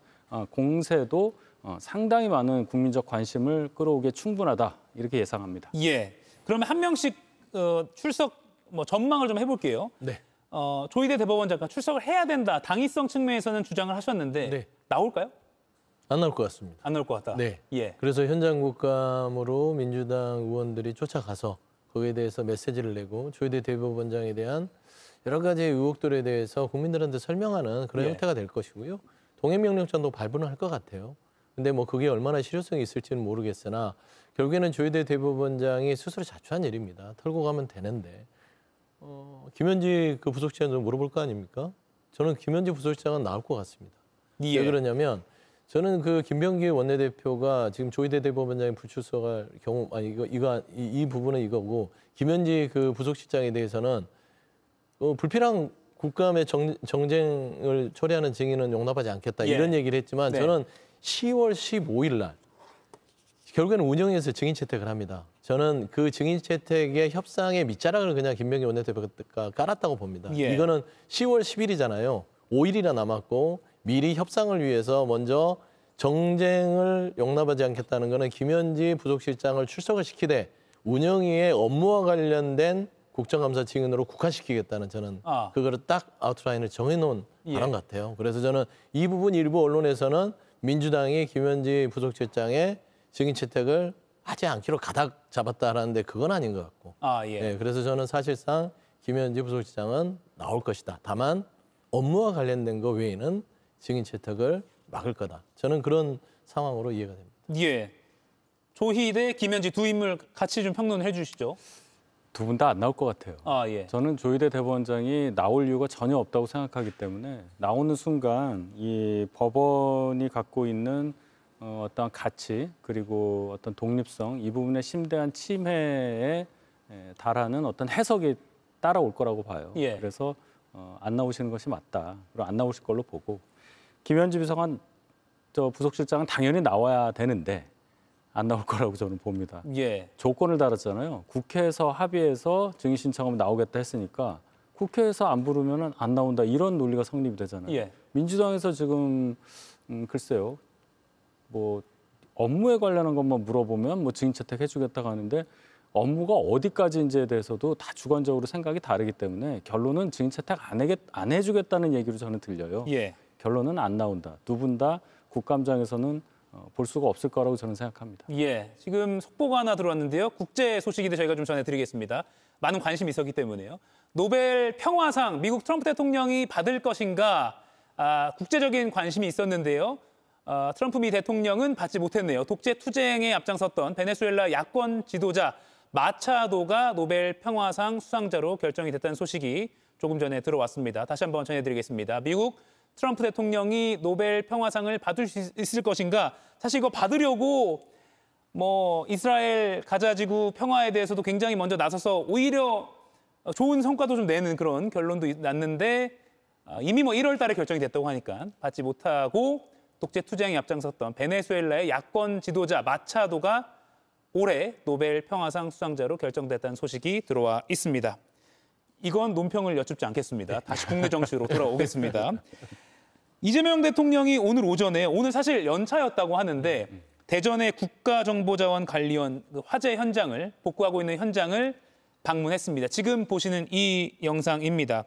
공세도 상당히 많은 국민적 관심을 끌어오기에 충분하다. 이렇게 예상합니다. 예. 그러면 한 명씩 출석 전망을 좀 해볼게요. 네. 조희대 대법원 장관 출석을 해야 된다. 당위성 측면에서는 주장을 하셨는데 네. 나올까요? 안 나올 것 같습니다. 안 나올 것 같다. 네. 예. 그래서 현장 국감으로 민주당 의원들이 쫓아가서 거기에 대해서 메시지를 내고 조희대 대법원장에 대한 여러 가지 의혹들에 대해서 국민들한테 설명하는 그런 예. 형태가 될 것이고요. 동행명령장도 발부는 할 것 같아요. 근데 뭐 그게 얼마나 실효성이 있을지는 모르겠으나 결국에는 조희대 대법원장이 스스로 자초한 일입니다. 털고 가면 되는데 김현지 그 부속실장도 물어볼 거 아닙니까? 저는 김현지 부속실장은 나올 것 같습니다. 예. 왜 그러냐면 저는 그 김병기 원내대표가 지금 조희대 대법원장이 불출석할 경우 이 부분은 이거고 김현지 그 부속실장에 대해서는 불필요한 국감의 정쟁을 초래하는 증인은 용납하지 않겠다 예. 이런 얘기를 했지만 네. 저는 10월 15일 날 결국에는 운영에서 증인 채택을 합니다. 저는 그 증인 채택의 협상의 밑자락을 그냥 김병기 원내대표가 깔았다고 봅니다. 예. 이거는 10월 10일이잖아요. 5일이나 남았고 미리 협상을 위해서 먼저 정쟁을 용납하지 않겠다는 거는 김현지 부속실장을 출석을 시키되 운영위의 업무와 관련된 국정감사 증인으로 국한시키겠다는 저는 그거를 딱 아웃라인을 정해놓은 예. 발언 같아요. 그래서 저는 이 부분 일부 언론에서는 민주당이 김현지 부속실장의 증인 채택을 하지 않기로 가닥 잡았다라는데 그건 아닌 것 같고. 예. 네, 그래서 저는 사실상 김현지 부속실장은 나올 것이다. 다만 업무와 관련된 거 외에는 증인 채택을 막을 거다. 저는 그런 상황으로 이해가 됩니다. 예. 조희대, 김현지 두 인물 같이 좀 평론을 해주시죠. 두 분 다 안 나올 것 같아요. 예. 저는 조희대 대법원장이 나올 이유가 전혀 없다고 생각하기 때문에 나오는 순간 이 법원이 갖고 있는 어떤 가치 그리고 어떤 독립성 이 부분의 심대한 침해에 달하는 어떤 해석이 따라올 거라고 봐요. 예. 그래서 안 나오시는 것이 맞다. 그리고 안 나오실 걸로 보고 김현지 비서관 부속실장은 당연히 나와야 되는데 안 나올 거라고 저는 봅니다. 예. 조건을 달았잖아요. 국회에서 합의해서 증인 신청하면 나오겠다 했으니까 국회에서 안 부르면 안 나온다 이런 논리가 성립이 되잖아요. 예. 민주당에서 지금 글쎄요. 뭐 업무에 관련한 것만 물어보면 뭐 증인 채택해주겠다고 하는데 업무가 어디까지인지에 대해서도 다 주관적으로 생각이 다르기 때문에 결론은 증인 채택 안 해주겠다는 얘기로 저는 들려요. 예. 결론은 안 나온다. 두 분 다 국감장에서는 볼 수가 없을 거라고 저는 생각합니다. 예, 지금 속보가 하나 들어왔는데요. 국제 소식인데 저희가 좀 전해드리겠습니다. 많은 관심이 있었기 때문에요. 노벨 평화상 미국 트럼프 대통령이 받을 것인가 국제적인 관심이 있었는데요. 트럼프 미 대통령은 받지 못했네요. 독재 투쟁에 앞장섰던 베네수엘라 야권 지도자 마차도가 노벨 평화상 수상자로 결정이 됐다는 소식이 조금 전에 들어왔습니다. 다시 한번 전해드리겠습니다. 미국 트럼프 대통령이 노벨 평화상을 받을 수 있을 것인가? 사실 이거 받으려고 이스라엘 가자 지구 평화에 대해서도 굉장히 먼저 나서서 오히려 좋은 성과도 좀 내는 그런 결론도 났는데 이미 1월 달에 결정이 됐다고 하니까 받지 못하고 독재 투쟁에 앞장섰던 베네수엘라의 야권 지도자 마차도가 올해 노벨 평화상 수상자로 결정됐다는 소식이 들어와 있습니다. 이건 논평을 여쭙지 않겠습니다. 다시 국내 정치로 돌아오겠습니다. 이재명 대통령이 오늘 사실 연차였다고 하는데 대전의 국가정보자원관리원 화재 현장을 복구하고 있는 현장을 방문했습니다. 지금 보시는 이 영상입니다.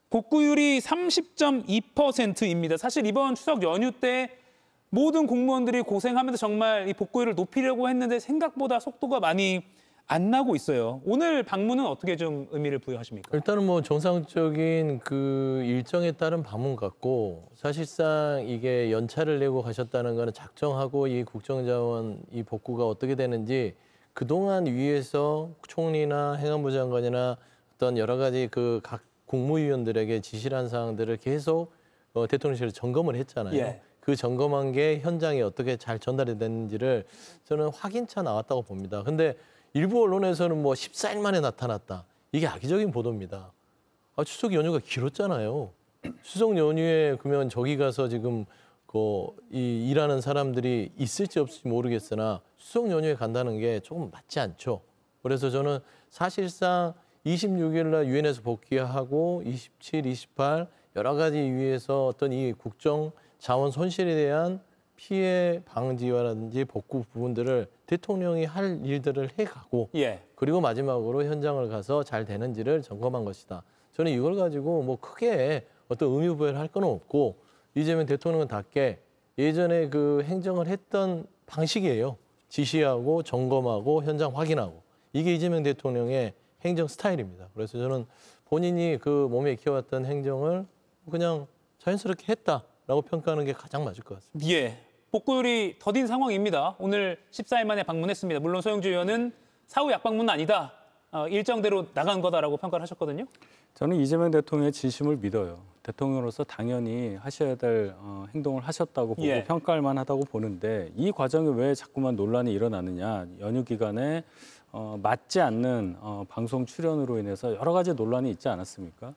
복구율이 30.2%입니다. 사실 이번 추석 연휴 때 모든 공무원들이 고생하면서 정말 이 복구율을 높이려고 했는데 생각보다 속도가 많이 안 나고 있어요. 오늘 방문은 어떻게 좀 의미를 부여하십니까? 일단은 정상적인 그 일정에 따른 방문 같고 사실상 이게 연차를 내고 가셨다는 거는 작정하고 이 국정자원 이 복구가 어떻게 되는지 그동안 위에서 총리나 행안부 장관이나 어떤 여러 가지 그 각 국무위원들에게 지시를 한 사항들을 계속 대통령실에 점검을 했잖아요. 예. 그 점검한 게 현장에 어떻게 잘 전달이 됐는지를 저는 확인차 나왔다고 봅니다. 근데 일부 언론에서는 뭐 14일 만에 나타났다. 이게 악의적인 보도입니다. 추석 연휴가 길었잖아요. 추석 연휴에 그러면 저기 가서 지금 일하는 사람들이 있을지 없을지 모르겠으나 추석 연휴에 간다는 게 조금 맞지 않죠. 그래서 저는 사실상 26일 날 유엔에서 복귀하고 27, 28 여러 가지 위에서 어떤 이 국정 자원 손실에 대한 피해 방지라든지 복구 부분들을 대통령이 할 일들을 해가고 그리고 마지막으로 현장을 가서 잘 되는지를 점검한 것이다. 저는 이걸 가지고 뭐 크게 어떤 의미부여를 할 건 없고 이재명 대통령은 답게 예전에 그 행정을 했던 방식이에요. 지시하고 점검하고 현장 확인하고. 이게 이재명 대통령의 행정 스타일입니다. 그래서 저는 본인이 그 몸에 익혀왔던 행정을 그냥 자연스럽게 했다라고 평가하는 게 가장 맞을 것 같습니다. 예, 복구율이 더딘 상황입니다. 오늘 14일 만에 방문했습니다. 물론 소영주 의원은 사후 약방문은 아니다. 일정대로 나간 거다라고 평가를 하셨거든요. 저는 이재명 대통령의 진심을 믿어요. 대통령으로서 당연히 하셔야 될 행동을 하셨다고 보고 평가할 만하다고 보는데 이 과정에 왜 자꾸만 논란이 일어나느냐. 연휴 기간에 맞지 않는 방송 출연으로 인해서 여러 가지 논란이 있지 않았습니까?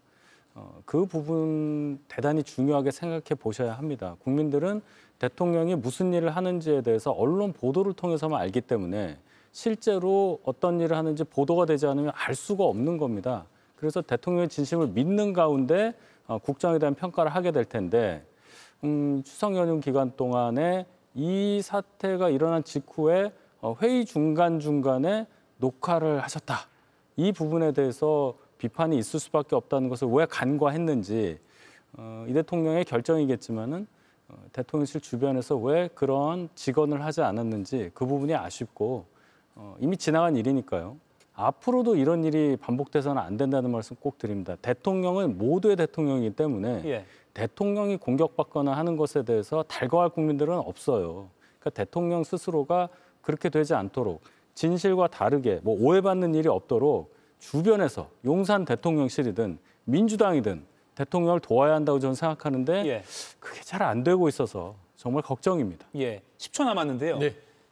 그 부분 대단히 중요하게 생각해 보셔야 합니다. 국민들은 대통령이 무슨 일을 하는지에 대해서 언론 보도를 통해서만 알기 때문에 실제로 어떤 일을 하는지 보도가 되지 않으면 알 수가 없는 겁니다. 그래서 대통령의 진심을 믿는 가운데 국정에 대한 평가를 하게 될 텐데 추석 연휴 기간 동안에 이 사태가 일어난 직후에 회의 중간중간에 녹화를 하셨다. 이 부분에 대해서 비판이 있을 수밖에 없다는 것을 왜 간과했는지 이 대통령의 결정이겠지만은 대통령실 주변에서 왜 그런 직언을 하지 않았는지 그 부분이 아쉽고 이미 지나간 일이니까요. 앞으로도 이런 일이 반복돼서는 안 된다는 말씀 꼭 드립니다. 대통령은 모두의 대통령이기 때문에 대통령이 공격받거나 하는 것에 대해서 달궈할 국민들은 없어요. 그러니까 대통령 스스로가 그렇게 되지 않도록 진실과 다르게 뭐 오해받는 일이 없도록 주변에서 용산 대통령실이든 민주당이든 대통령을 도와야 한다고 저는 생각하는데 그게 잘 안 되고 있어서 정말 걱정입니다. 10초 남았는데요.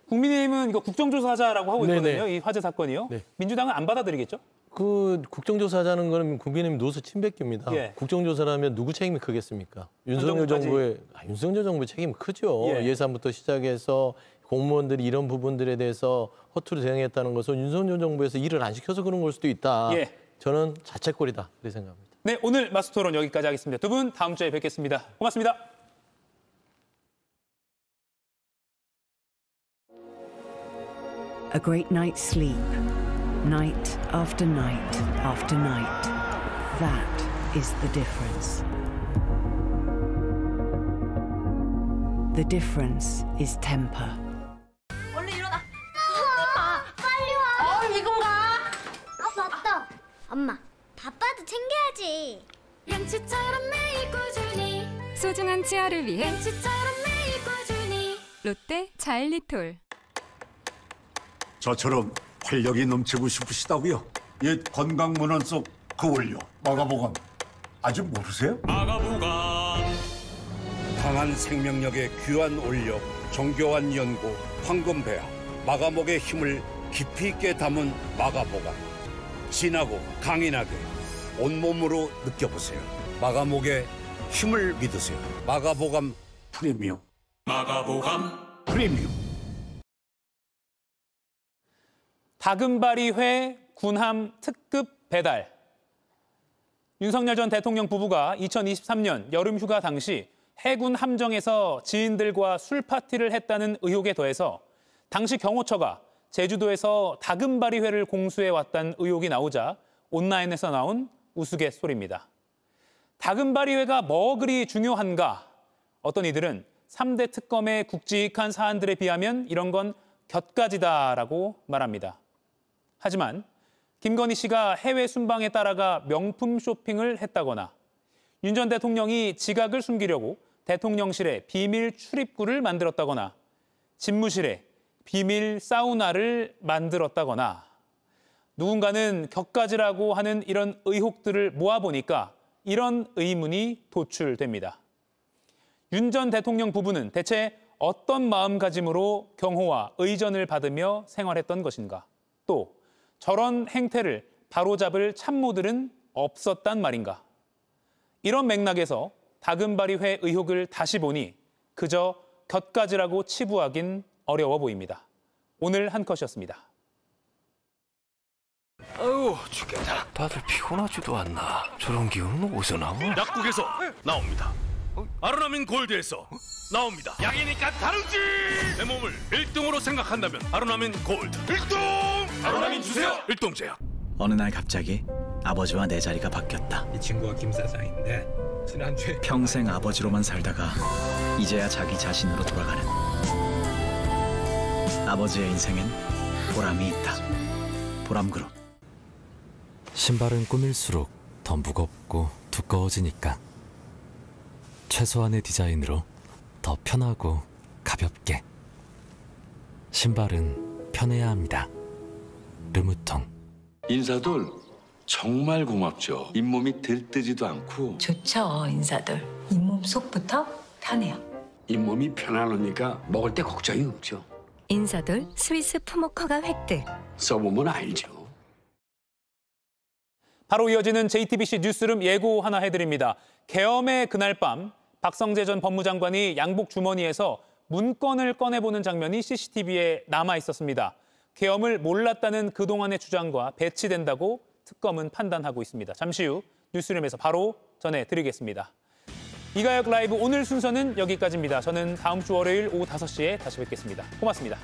국민의힘은 이거 국정조사하자라고 하고 있거든요. 이 화재 사건이요. 민주당은 안 받아들이겠죠? 그 국정조사하자는 거는 국민의힘 노수 침뱉기입니다. 국정조사라면 누구 책임이 크겠습니까? 윤석열 정부의 책임이 크죠. 예산부터 시작해서 공무원들이 이런 부분들에 대해서 허투루 대응했다는 것은 윤석열 정부에서 일을 안 시켜서 그런 걸 수도 있다. 저는 자책골이다. 그렇게 생각합니다. 네, 오늘 마스토론 여기까지 하겠습니다. 두 분 다음 주에 뵙겠습니다. 고맙습니다. A great night's sleep, night after night after night. That is the difference. The difference is temper. 얼른 일어나. 엄마, 빨리 와. 이건가? 맞다. 엄마, 바빠도 챙겨야지. 양치처럼 매일 꾸준히. 소중한 치아를 위해 양치처럼 매일 꾸준히. 롯데 자일리톨. 저처럼 활력이 넘치고 싶으시다고요? 옛 건강문헌 속 그 원료 마가보감 아직 모르세요? 마가보감 강한 생명력의 귀한 원료 정교한 연고 황금배합 마가목의 힘을 깊이 있게 담은 마가보감 진하고 강인하게 온몸으로 느껴보세요. 마가목의 힘을 믿으세요. 마가보감 프리미엄 마가보감 프리미엄 다금바리회 군함 특급 배달. 윤석열 전 대통령 부부가 2023년 여름 휴가 당시 해군 함정에서 지인들과 술 파티를 했다는 의혹에 더해서 당시 경호처가 제주도에서 다금바리회를 공수해왔다는 의혹이 나오자 온라인에서 나온 우스갯소리입니다. 다금바리회가 뭐 그리 중요한가? 어떤 이들은 3대 특검의 굵직한 사안들에 비하면 이런 건 곁가지다라고 말합니다. 하지만 김건희 씨가 해외 순방에 따라가 명품 쇼핑을 했다거나 윤 전 대통령이 지각을 숨기려고 대통령실에 비밀 출입구를 만들었다거나 집무실에 비밀 사우나를 만들었다거나 누군가는 격가지라고 하는 이런 의혹들을 모아보니까 이런 의문이 도출됩니다. 윤 전 대통령 부부는 대체 어떤 마음가짐으로 경호와 의전을 받으며 생활했던 것인가? 또 저런 행태를 바로잡을 참모들은 없었단 말인가. 이런 맥락에서 다금바리회 의혹을 다시 보니 그저 곁가지라고 치부하긴 어려워 보입니다. 오늘 한 컷이었습니다. 아유 죽겠다. 다들 피곤하지도 않나. 저런 기운은 어디서 나와? 약국에서 나옵니다. 아로나민 골드에서 나옵니다. 약이니까 다르지. 내 몸을 1등으로 생각한다면 아로나민 골드 1등. 아로나민 주세요. 일동제약. 어느 날 갑자기 아버지와 내 자리가 바뀌었다. 이 친구가 김 사장인데 지난주에 평생 아버지로만 살다가 이제야 자기 자신으로 돌아가는 아버지의 인생엔 보람이 있다. 보람그룹. 신발은 꾸밀수록 더 무겁고 두꺼워지니까 최소한의 디자인으로 더 편하고 가볍게. 신발은 편해야 합니다. 르무통. 인사돌 정말 고맙죠. 잇몸이 들뜨지도 않고. 좋죠, 인사돌. 잇몸 속부터 편해요. 잇몸이 편안하니까 먹을 때 걱정이 없죠. 인사돌 스위스 푸모커가 획득. 써보면 알죠. 바로 이어지는 JTBC 뉴스룸 예고 하나 해드립니다. 계엄의 그날 밤 박성재 전 법무장관이 양복 주머니에서 문건을 꺼내보는 장면이 CCTV에 남아 있었습니다. 계엄을 몰랐다는 그동안의 주장과 배치된다고 특검은 판단하고 있습니다. 잠시 후 뉴스룸에서 바로 전해드리겠습니다. 이가혁 라이브 오늘 순서는 여기까지입니다. 저는 다음 주 월요일 오후 5시에 다시 뵙겠습니다. 고맙습니다.